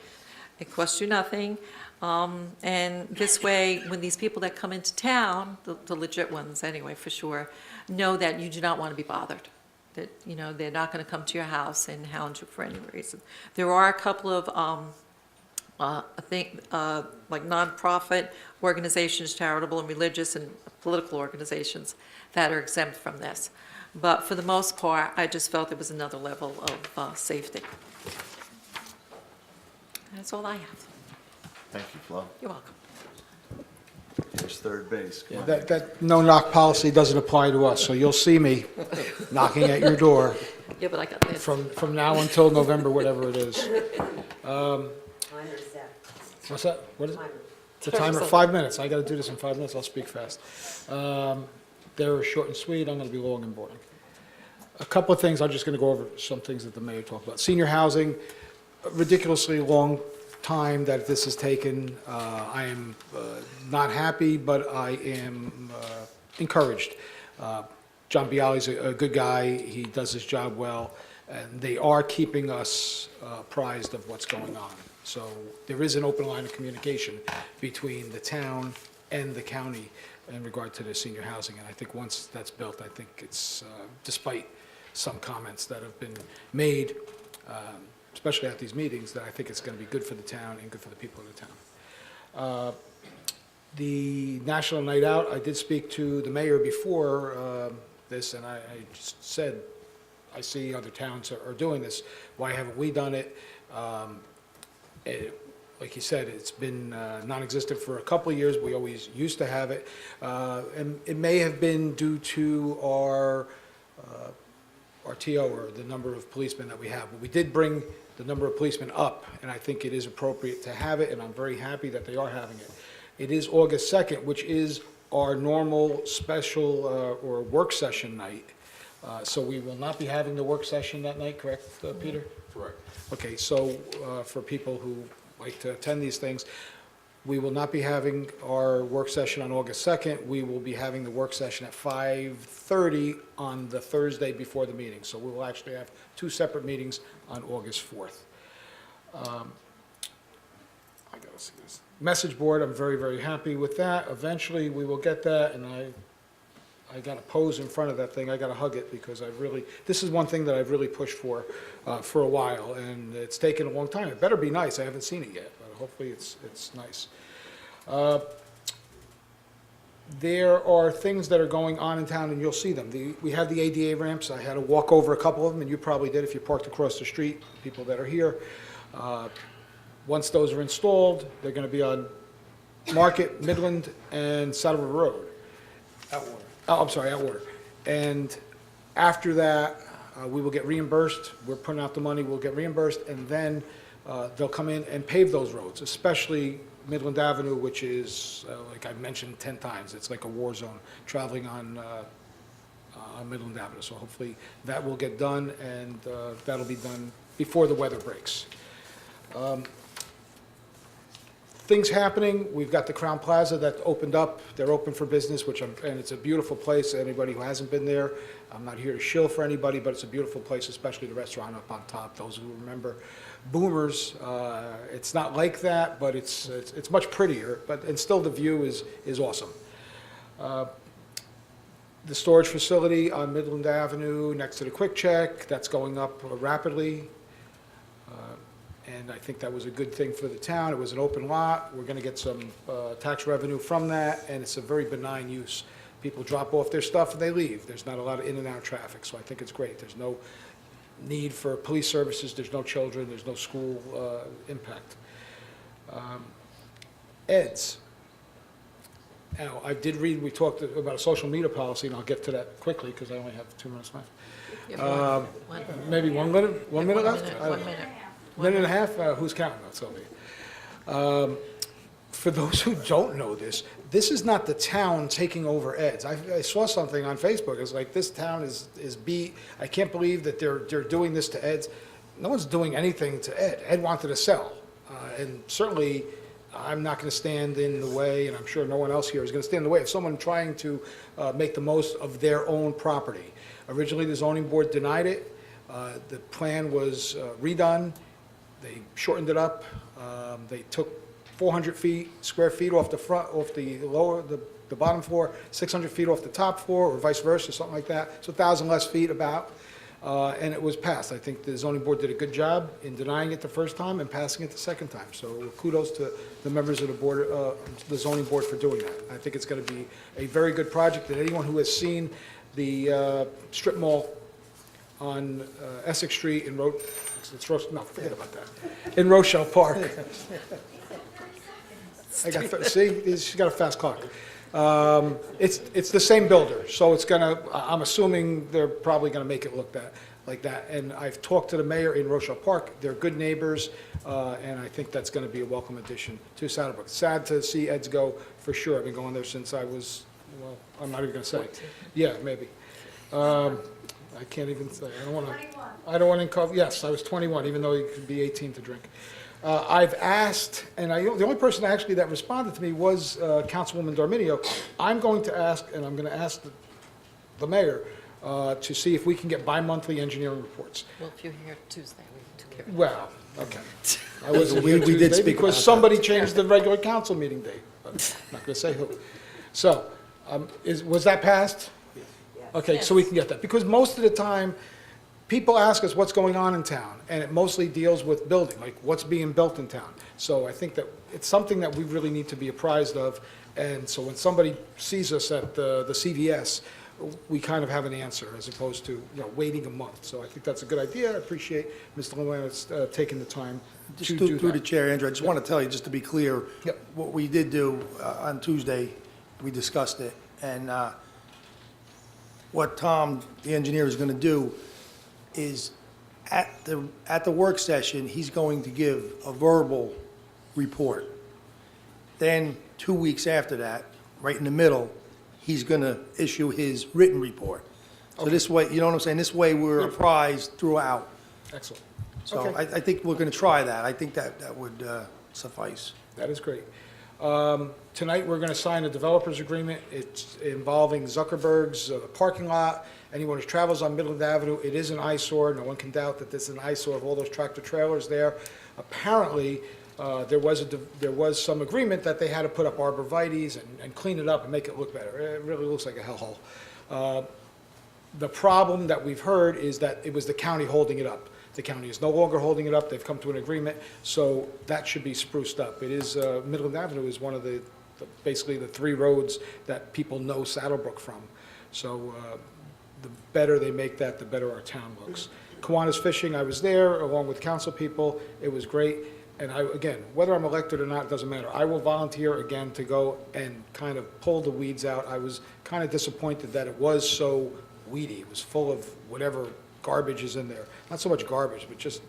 It costs you nothing. And this way, when these people that come into town, the legit ones anyway, for sure, know that you do not want to be bothered. That, they're not going to come to your house and hound you for any reason. There are a couple of, like nonprofit organizations, charitable and religious and political organizations that are exempt from this. But for the most part, I just felt it was another level of safety. That's all I have. Thank you, Flo. You're welcome. Here's third base. Come on. That no-knock policy doesn't apply to us, so you'll see me knocking at your door Yeah, but I got this. from now until November, whatever it is. Timer's set. What's that? What is it? Timer. The timer, 5 minutes. I got to do this in 5 minutes. I'll speak fast. They're short and sweet. I'm going to be long and boring. A couple of things. I'm just going to go over some things that the mayor talked about. Senior housing, ridiculously long time that this has taken. I am not happy, but I am encouraged. John Bialy's a good guy. He does his job well, and they are keeping us apprised of what's going on. So there is an open line of communication between the town and the county in regard to the senior housing. And I think once that's built, I think it's, despite some comments that have been made, especially at these meetings, that I think it's going to be good for the town and good for the people of the town. The National Night Out, I did speak to the mayor before this, and I just said, I see other towns are doing this. Why haven't we done it? Like you said, it's been non-existent for a couple of years. We always used to have it. And it may have been due to our TO, or the number of policemen that we have. But we did bring the number of policemen up, and I think it is appropriate to have it, and I'm very happy that they are having it. It is August 2nd, which is our normal special or work session night. So we will not be having the work session that night, correct, Peter? Correct. Okay, so for people who like to attend these things, we will not be having our work session on August 2nd. We will be having the work session at 5:30 on the Thursday before the meeting. So we will actually have two separate meetings on August 4th. I gotta see this. Message board, I'm very, very happy with that. Eventually, we will get that, and I got to pose in front of that thing. I got to hug it, because this is one thing that I've really pushed for a while, and it's taken a long time. It better be nice. I haven't seen it yet, but hopefully it's nice. There are things that are going on in town, and you'll see them. We have the ADA ramps. I had to walk over a couple of them, and you probably did if you parked across the street, people that are here. Once those are installed, they're going to be on Market, Midland, and Saddle River Road. Atwater. Oh, I'm sorry, Atwater. And after that, we will get reimbursed. We're putting out the money, we'll get reimbursed, and then they'll come in and pave those roads, especially Midland Avenue, which is, like I've mentioned 10 times, it's like a war zone traveling on Midland Avenue. So hopefully that will get done, and that'll be done before the weather breaks. Things happening. We've got the Crown Plaza that opened up. They're open for business, and it's a beautiful place. Anybody who hasn't been there, I'm not here to shill for anybody, but it's a beautiful place, especially the restaurant up on top, those who remember. boomers. It's not like that, but it's much prettier, and still the view is awesome. The storage facility on Midland Avenue next to the Quick Check, that's going up rapidly. And I think that was a good thing for the town. It was an open lot. We're going to get some tax revenue from that, and it's a very benign use. People drop off their stuff and they leave. There's not a lot of in and out traffic, so I think it's great. There's no need for police services. There's no children. There's no school impact. Eds. Now, I did read, we talked about a social media policy, and I'll get to that quickly because I only have 2 minutes left. Maybe 1 minute? 1 minute left? 1 minute. Minute and a half? Who's counting? That's Sylvia. For those who don't know this is not the town taking over Eds. I saw something on Facebook. It's like, this town is beat. I can't believe that they're doing this to Eds. No one's doing anything to Ed. Ed wanted to sell. And certainly, I'm not going to stand in the way, and I'm sure no one else here is going to stand in the way of someone trying to make the most of their own property. Originally, the zoning board denied it. The plan was redone. They shortened it up. They took 400 square feet off the front, off the bottom floor, 600 feet off the top floor, or vice versa, something like that. So 1,000 less feet about, and it was passed. I think the zoning board did a good job in denying it the first time and passing it the second time. So kudos to the members of the board, the zoning board, for doing that. I think it's going to be a very good project, and anyone who has seen the strip mall on Essex Street in forget about that. In Rochelle Park. She's got a fast clock. It's the same builder, so it's I'm assuming they're probably gonna make it look like that. And I've talked to the mayor in Rochelle Park. They're good neighbors, and I think that's gonna be a welcome addition to Saddlebrook. Sad to see Ed's go, for sure. I've been going there since I was, well, I'm not even gonna say. Yeah, maybe. I can't even say. I don't want to, yes, I was 21, even though you could be 18 to drink. I've asked, and the only person actually that responded to me was Councilwoman Darminio. I'm going to ask, and I'm going to ask the mayor to see if we can get bi-monthly engineering reports. Well, if you're here Tuesday, we took care of it. Well, okay. I wasn't here Tuesday because somebody changed the regular council meeting date. I'm not going to say who. So, was that passed? Okay, so we can get that. Because most of the time, people ask us what's going on in town, and it mostly deals with building, like what's being built in town. So I think that it's something that we really need to be apprised of, and so when somebody sees us at the CVS, we kind of have an answer as opposed to waiting a month. So I think that's a good idea. I appreciate Mr. Luan's taking the time to do that. Through the chair, Andrew, I just want to tell you, just to be clear, what we did do on Tuesday, we discussed it, and what Tom, the engineer, is going to do is at the work session, he's going to give a verbal report. Then 2 weeks after that, right in the middle, he's going to issue his written report. So this way, you know what I'm saying? This way we're apprised throughout. Excellent. So Okay. I think we're going to try that. I think that would suffice. That is great. Tonight, we're going to sign a developers agreement. It's involving Zuckerberg's parking lot. Anyone who travels on Midland Avenue, it is an eyesore. No one can doubt that this is an eyesore of all those tractor trailers there. Apparently, there was some agreement that they had to put up arborvitaes and clean it up and make it look better. It really looks like a hellhole. The problem that we've heard is that it was the county holding it up. The county is no longer holding it up. They've come to an agreement, so that should be spruced up. It is, Midland Avenue is one of basically the 3 roads that people know Saddlebrook from. So the better they make that, the better our town looks. Kiwanis Fishing, I was there along with council people. It was great. And again, whether I'm elected or not, it doesn't matter. I will volunteer again to go and kind of pull the weeds out. I was kind of disappointed that it was so weedy. It was full of whatever garbage is in there. Not so much garbage, but just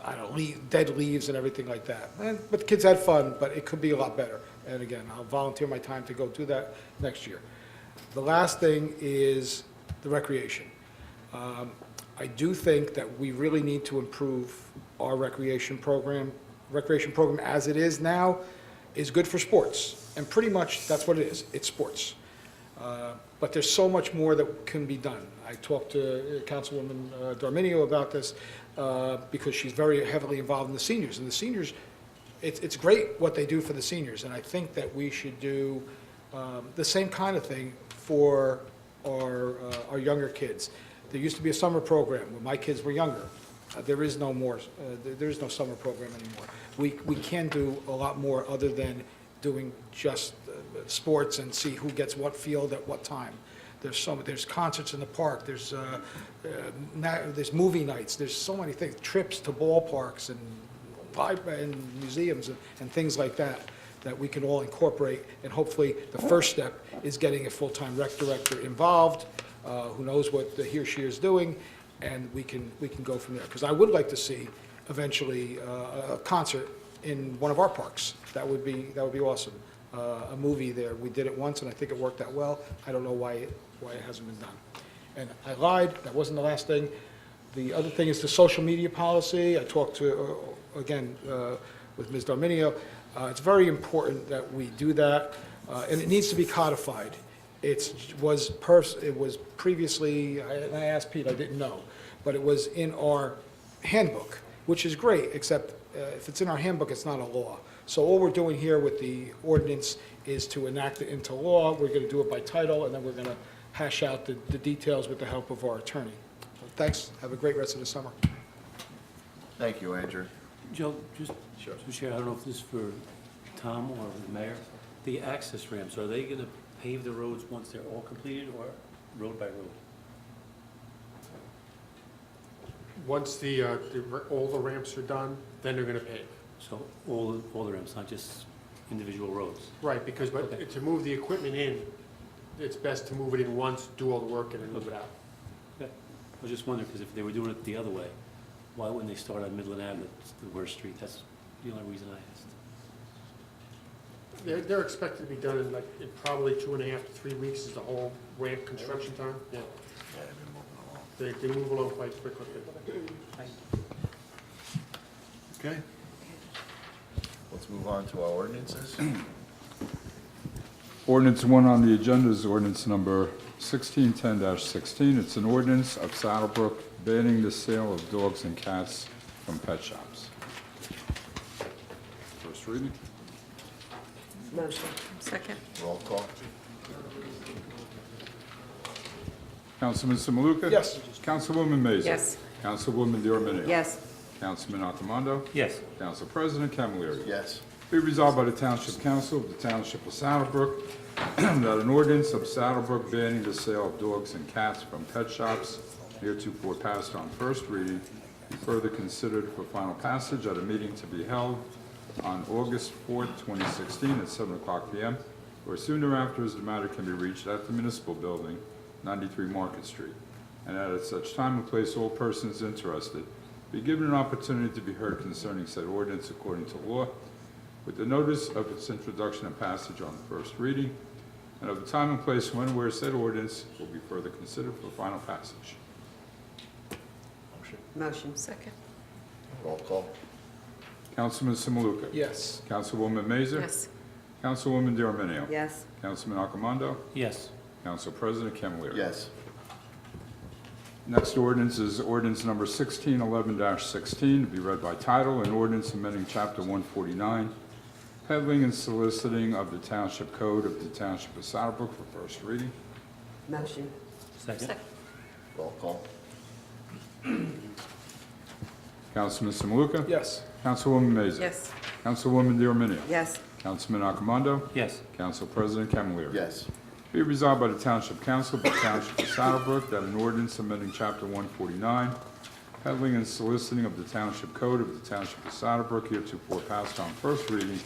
I don't know, dead leaves and everything like that. But the kids had fun, but it could be a lot better. And again, I'll volunteer my time to go do that next year. The last thing is the recreation. I do think that we really need to improve our recreation program. Recreation program as it is now is good for sports. And pretty much that's what it is. It's sports. But there's so much more that can be done. I talked to Councilwoman Darminio about this because she's very heavily involved in the seniors. And the seniors, it's great what they do for the seniors, and I think that we should do the same kind of thing for our younger kids. There used to be a summer program when my kids were younger. There is no more. There is no summer program anymore. We can do a lot more other than doing just sports and see who gets what field at what time. There's concerts in the park. There's movie nights. There's so many things. Trips to ballparks and museums and things like that we can all incorporate. And hopefully, the first step is getting a full-time rec director involved, who knows what he or she is doing, and we can go from there. Because I would like to see eventually a concert in one of our parks. That would be awesome. A movie there. We did it once, and I think it worked out well. I don't know why it hasn't been done. And I lied. That wasn't the last thing. The other thing is the social media policy. I talked to again with Ms. Darminio. It's very important that we do that, and it needs to be codified. It was previously, and I asked Pete, I didn't know, but it was in our handbook, which is great, except if it's in our handbook, it's not a law. So all we're doing here with the ordinance is to enact it into law. We're going to do it by title, and then we're going to hash out the details with the help of our attorney. So thanks. Have a great rest of the summer. Thank you, Andrew. Joe, just to share, I don't know if this is for Tom or the mayor, the access ramps, are they going to pave the roads once they're all completed, or road by road? Once all the ramps are done, then they're going to pave. So all the ramps, not just individual roads? Right, because to move the equipment in, it's best to move it in once, do all the work, and then move it out. Okay. I was just wondering, because if they were doing it the other way, why wouldn't they start on Midland Avenue, the worst street? That's the only reason I asked. They're expected to be done in probably 2.5 to 3 weeks is the whole ramp construction time. Yeah. They move along quite quickly. Okay. Let's move on to our ordinances. Ordinance 1 on the agenda is ordinance number 1610-16. It's an ordinance of Saddlebrook banning the sale of dogs and cats from pet shops. First reading. Motion. Second. Roll call. Councilman Simaluka? Yes. Councilwoman Mazer? Yes. Councilwoman Diorminio? Yes. Councilman Accomando? Yes. Council President Camilleri? Yes. Be resolved by the Township Council of the Township of Saddlebrook that an ordinance of Saddlebrook banning the sale of dogs and cats from pet shops heretofore passed on first reading be further considered for final passage at a meeting to be held on August 4th, 2016 at 7:00 p.m. or soon thereafter as the matter can be reached at the Municipal Building, 93 Market Street, and that at such time and place all persons interested be given an opportunity to be heard concerning said ordinance according to law, with the notice of its introduction and passage on first reading, and of the time and place when and where said ordinance will be further considered for final passage. Motion. Second. Roll call. Councilman Simaluka? Yes. Councilwoman Mazer? Yes. Councilwoman Diorminio? Yes. Councilman Accomando? Yes. Council President Camilleri? Yes. Next ordinance is ordinance number 1611-16, to be read by title, an ordinance amending Chapter 149, peddling and soliciting of the Township Code of the Township of Saddlebrook for first reading. Motion. Second. Roll call. Councilman Simaluka? Yes. Councilwoman Mazer? Yes. Councilwoman Diorminio? Yes. Councilman Accomando? Yes. Council President Camilleri? Yes. Be resolved by the Township Council of the Township of Saddlebrook that an ordinance amending Chapter 149, peddling and soliciting of the Township Code of the Township of Saddlebrook heretofore passed on first reading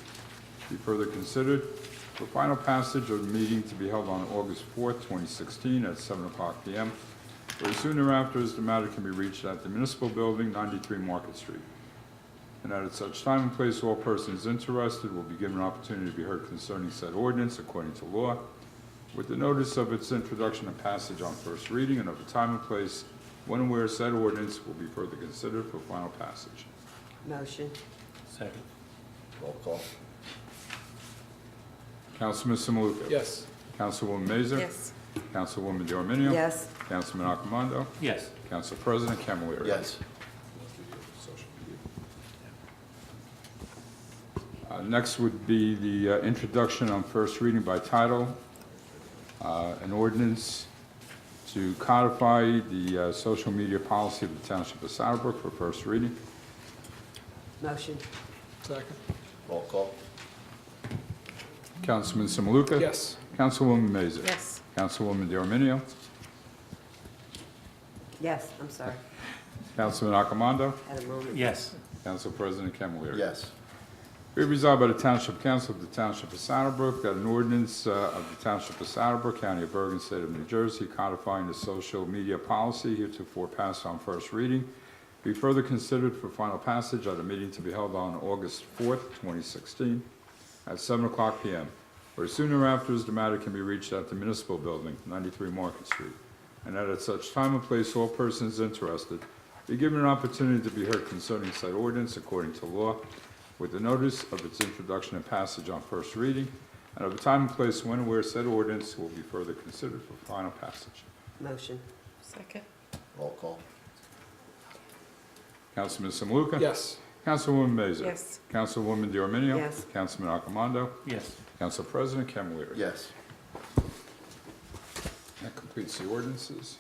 be further considered for final passage of the meeting to be held on August 4th, 2016 at 7:00 p.m. or soon thereafter as the matter can be reached at the Municipal Building, 93 Market Street. And that at such time and place all persons interested will be given an opportunity to be heard concerning said ordinance according to law, with the notice of its introduction and passage on first reading, and of the time and place when and where said ordinance will be further considered for final passage. Motion. Second. Roll call. Councilman Simaluka? Yes. Councilwoman Mazur? Yes. Councilwoman DeArminio? Yes. Councilman Accomando? Yes. Council President Camilleri? Yes. Next would be the introduction on first reading by title, an ordinance to codify the social media policy of the Township of Saddlebrook for first reading. Motion. Second. Roll call. Councilman Samaluka? Yes. Councilwoman Mazur? Yes. Councilwoman DeArminio? Yes, I'm sorry. Councilman Accomando? At a moment. Yes. Council President Camilleri? Yes. Be resolved by the Township Council of the Township of Saddlebrook that an ordinance of the Township of Saddlebrook, County of Bergen, State of New Jersey, codifying the social media policy heretofore passed on first reading, be further considered for final passage at a meeting to be held on August 4th, 2016, at 7:00 p.m., or sooner after as the matter can be reached at the Municipal Building, 93 Market Street, and that at such time and place all persons interested be given an opportunity to be heard concerning said ordinance according to law, with the notice of its introduction and passage on first reading, and of the time and place when and where said ordinance will be further considered for final passage. Motion. Second. Roll call. Councilman Samaluka? Yes. Councilwoman Mazur? Yes. Councilwoman DeArminio? Yes. Councilman Accomando? Yes. Council President Camilleri? Yes. That completes the ordinances.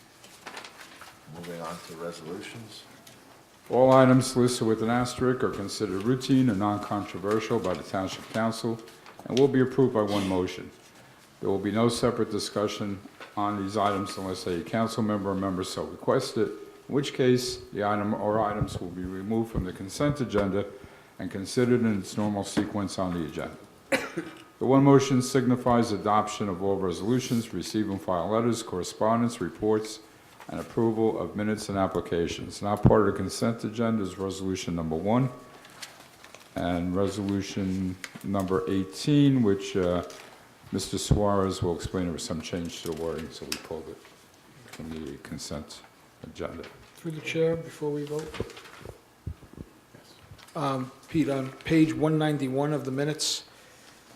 Moving on to resolutions. All items listed with an asterisk are considered routine and non-controversial by the Township Council and will be approved by one motion. There will be no separate discussion on these items unless a council member or member so requested, in which case the item or items will be removed from the consent agenda and considered in its normal sequence on the agenda. The one motion signifies adoption of all resolutions, receive and file letters, correspondence, reports, and approval of minutes and applications. Not part of the consent agenda is resolution number 1 and resolution number 18, which Mr. Suarez will explain there was some change to the wording, so we pulled it from the consent agenda. Through the chair, before we vote. Pete, on page 191 of the minutes,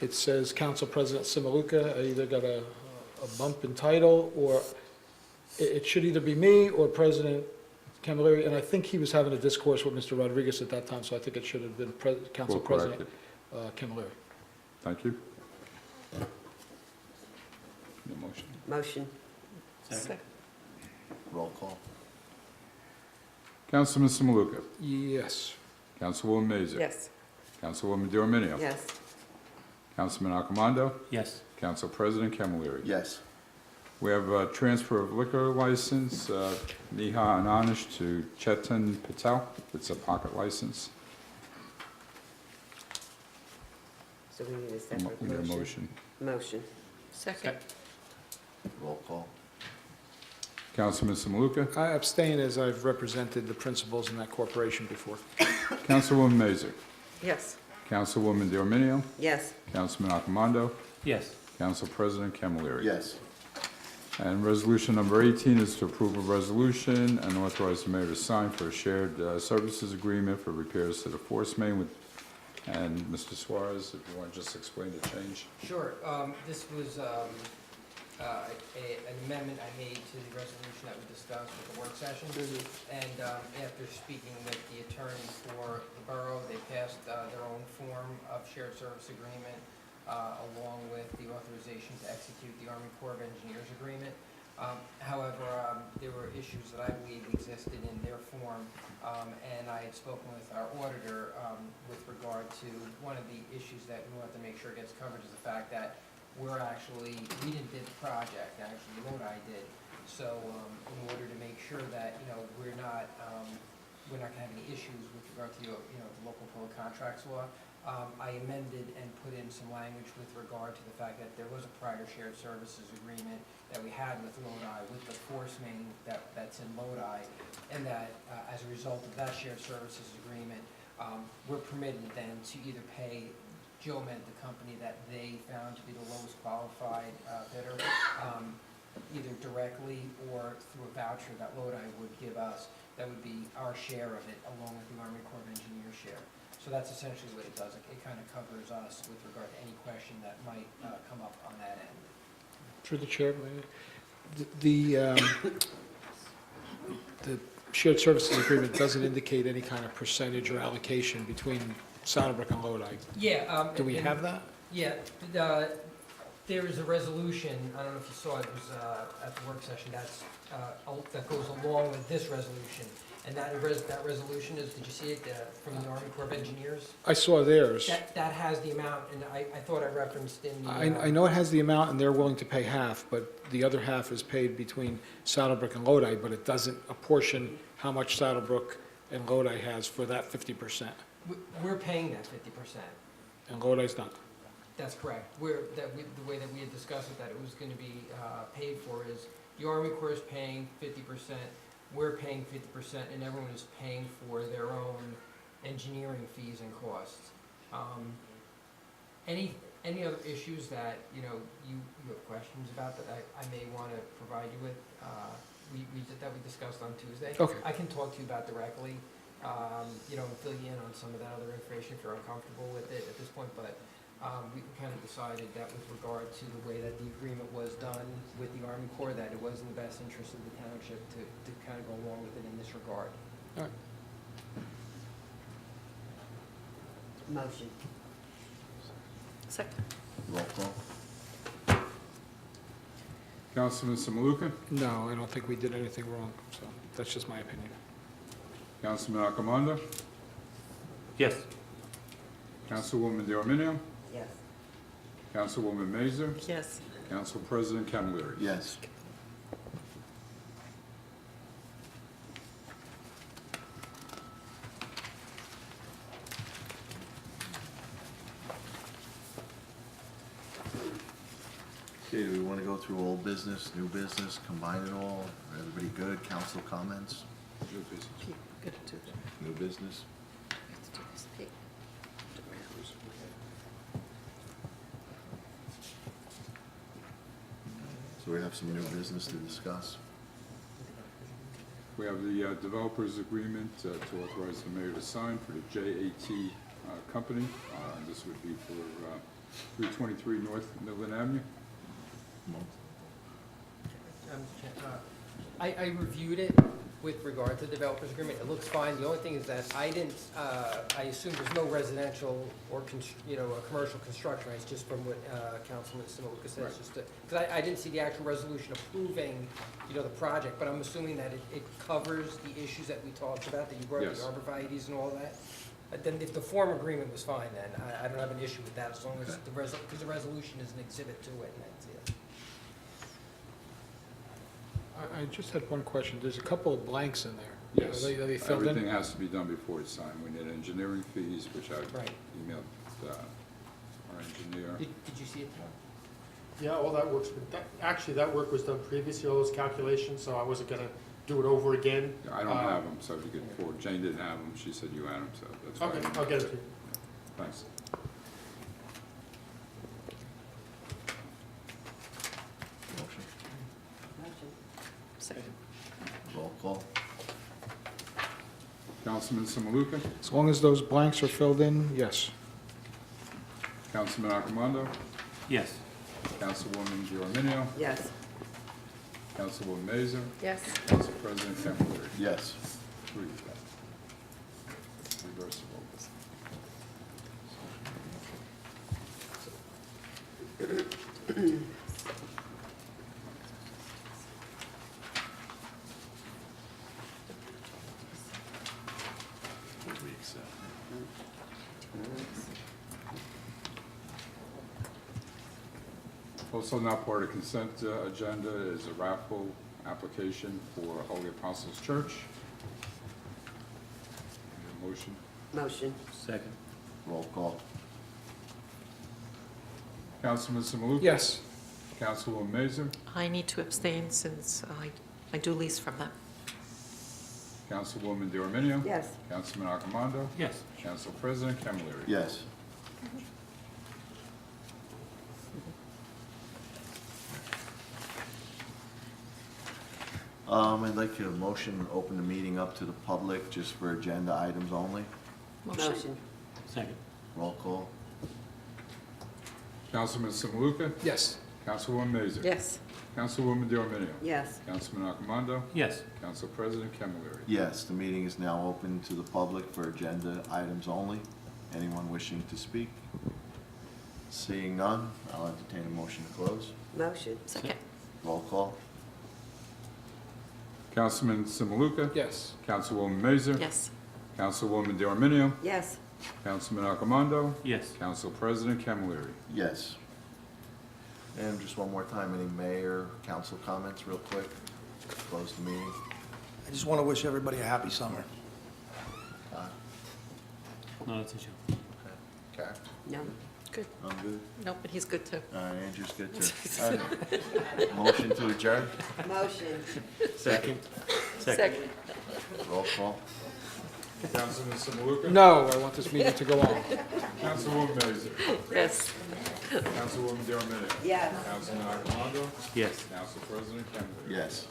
it says Council President Samaluka. I either got a bump in title, or it should either be me or President Camilleri, and I think he was having a discourse with Mr. Rodriguez at that time, so I think it should have been Council We'll correct President Camilleri. Thank you. No motion. Motion. Second. Roll call. Councilman Samaluka. Yes. Councilwoman Mazur. Yes. Councilwoman DeArminio. Yes. Councilman Accomando. Yes. Council President Camilleri. Yes. We have a transfer of liquor license, Neha Ananish to Chetan Patel. It's a pocket license. So we need a separate We need a motion. motion. Motion. Second. Roll call. Councilman Samaluka. I abstain as I've represented the principals in that corporation before. Councilwoman Mazur. Yes. Councilwoman DeArminio. Yes. Councilman Accomando. Yes. Council President Camilleri. Yes. And resolution number 18 is to approve a resolution and authorize the mayor to sign for a shared services agreement for repairs to the force main with, and Mr. Suarez, if you want to just explain the change. Sure. This was an amendment I made to the resolution that we discussed with the work session. And after speaking with the attorney for the borough, they passed their own form of shared service agreement along with the authorization to execute the Army Corps of Engineers agreement. However, there were issues that I believe existed in their form, and I had spoken with our auditor with regard to one of the issues that we want to make sure gets covered is the fact that we didn't bid the project, actually Lodi did. So in order to make sure that, we're not going to have any issues with regard to, the local public contracts law, I amended and put in some language with regard to the fact that there was a prior shared services agreement that we had with Lodi, with the force main that's in Lodi, and that as a result of that shared services agreement, we're permitted then to either pay Geomed, the company that they found to be the lowest qualified bidder, either directly or through a voucher that Lodi would give us. That would be our share of it, along with the Army Corps of Engineers share. So that's essentially what it does. It kind of covers us with regard to any question that might come up on that end. Through the chair, the shared services agreement doesn't indicate any kind of percentage or allocation between Saddlebrook and Lodi. Yeah. Do we have that? Yeah, there is a resolution, I don't know if you saw it, was at the work session, that goes along with this resolution. And that resolution is, did you see it, from the Army Corps of Engineers? I saw theirs. That has the amount, and I thought I referenced in the... I know it has the amount, and they're willing to pay half, but the other half is paid between Saddlebrook and Lodi, but it doesn't apportion how much Saddlebrook and Lodi has for that 50%. We're paying that 50%. And Lodi's not. That's correct. The way that we had discussed it, that it was going to be paid for is, the Army Corps is paying 50%, we're paying 50%, and everyone is paying for their own engineering fees and costs. Any other issues that, you have questions about that I may want to provide you with, we discussed on Tuesday? Okay. I can talk to you about directly, and fill you in on some of that other information if you're uncomfortable with it at this point, but we kind of decided that with regard to the way that the agreement was done with the Army Corps, that it was in the best interest of the township to kind of go along with it in this regard. All right. Motion. Second. Roll call. Councilman Samaluka? No, I don't think we did anything wrong, so that's just my opinion. Councilman Accomando? Yes. Councilwoman DeArminio? Yes. Councilwoman Mazer? Yes. Council President Camilleri? Yes. Okay, do we want to go through old business, new business, combine it all? Everybody good? Council comments? New business? So we have some new business to discuss. We have the developers agreement to authorize the mayor to sign for the JAT company. This would be for 323 North Midland Avenue. I reviewed it with regard to the developers agreement. It looks fine. The only thing is that I assume there's no residential or, a commercial construction. It's just from what Councilman Simoka says. Right. Because I didn't see the actual resolution approving, the project, but I'm assuming that it covers the issues that we talked about, that you brought up, Yes. the arborvitae's and all that. Then if the form agreement was fine, then I don't have an issue with that, as long as because the resolution is an exhibit to it, and that's it. I just had one question. There's a couple of blanks in there. Yes. Are they filled in? Everything has to be done before it's signed. We need engineering fees, which I Right. emailed our engineer. Did you see it, Tom? Yeah, all that works, actually, that work was done previously, all those calculations, so I wasn't gonna do it over again. I don't have them, so if you could forward. Jane didn't have them. She said you had them, so that's why. Okay, I'll get it to you. Thanks. Motion. Second. Roll call. Councilman Samaluka? As long as those blanks are filled in, yes. Councilman Accomando? Yes. Councilwoman DeArminio? Yes. Councilwoman Mazer? Yes. Council President Camilleri? Yes. Three. Reversible. Also not part of consent agenda is a raffle application for Holy Apostles Church. Need a motion? Motion. Second. Roll call. Councilman Samaluka? Yes. Councilwoman Mazer? I need to abstain since I do lease from them. Councilwoman DeArminio? Yes. Councilman Accomando? Yes. Council President Camilleri? Yes. I'd like to motion to open the meeting up to the public just for agenda items only. Motion. Second. Roll call. Councilman Samaluka? Yes. Councilwoman Mazer? Yes. Councilwoman D'Arminio? Yes. Councilman Accomando? Yes. Council President Camilleri? Yes, the meeting is now open to the public for agenda items only. Anyone wishing to speak? Seeing none, I'll entertain a motion to close. Motion. Second. Roll call. Councilman Simaluka? Yes. Councilwoman Mazer? Yes. Councilwoman D'Arminio? Yes. Councilman Accomando? Yes. Council President Camilleri? Yes. And just one more time, any mayor, council comments real quick? Close the meeting. I just want to wish everybody a happy summer. No, that's a joke. Okay. No. Good. I'm good. No, but he's good too. All right, Andrew's good too. All right. Motion to adjourn? Motion. Second. Second. Roll call. Councilman Simaluka? No, I want this meeting to go on. Councilwoman Mazer? Yes. Councilwoman D'Arminio? Yes. Councilman Accomando? Yes. Council President Camilleri? Yes.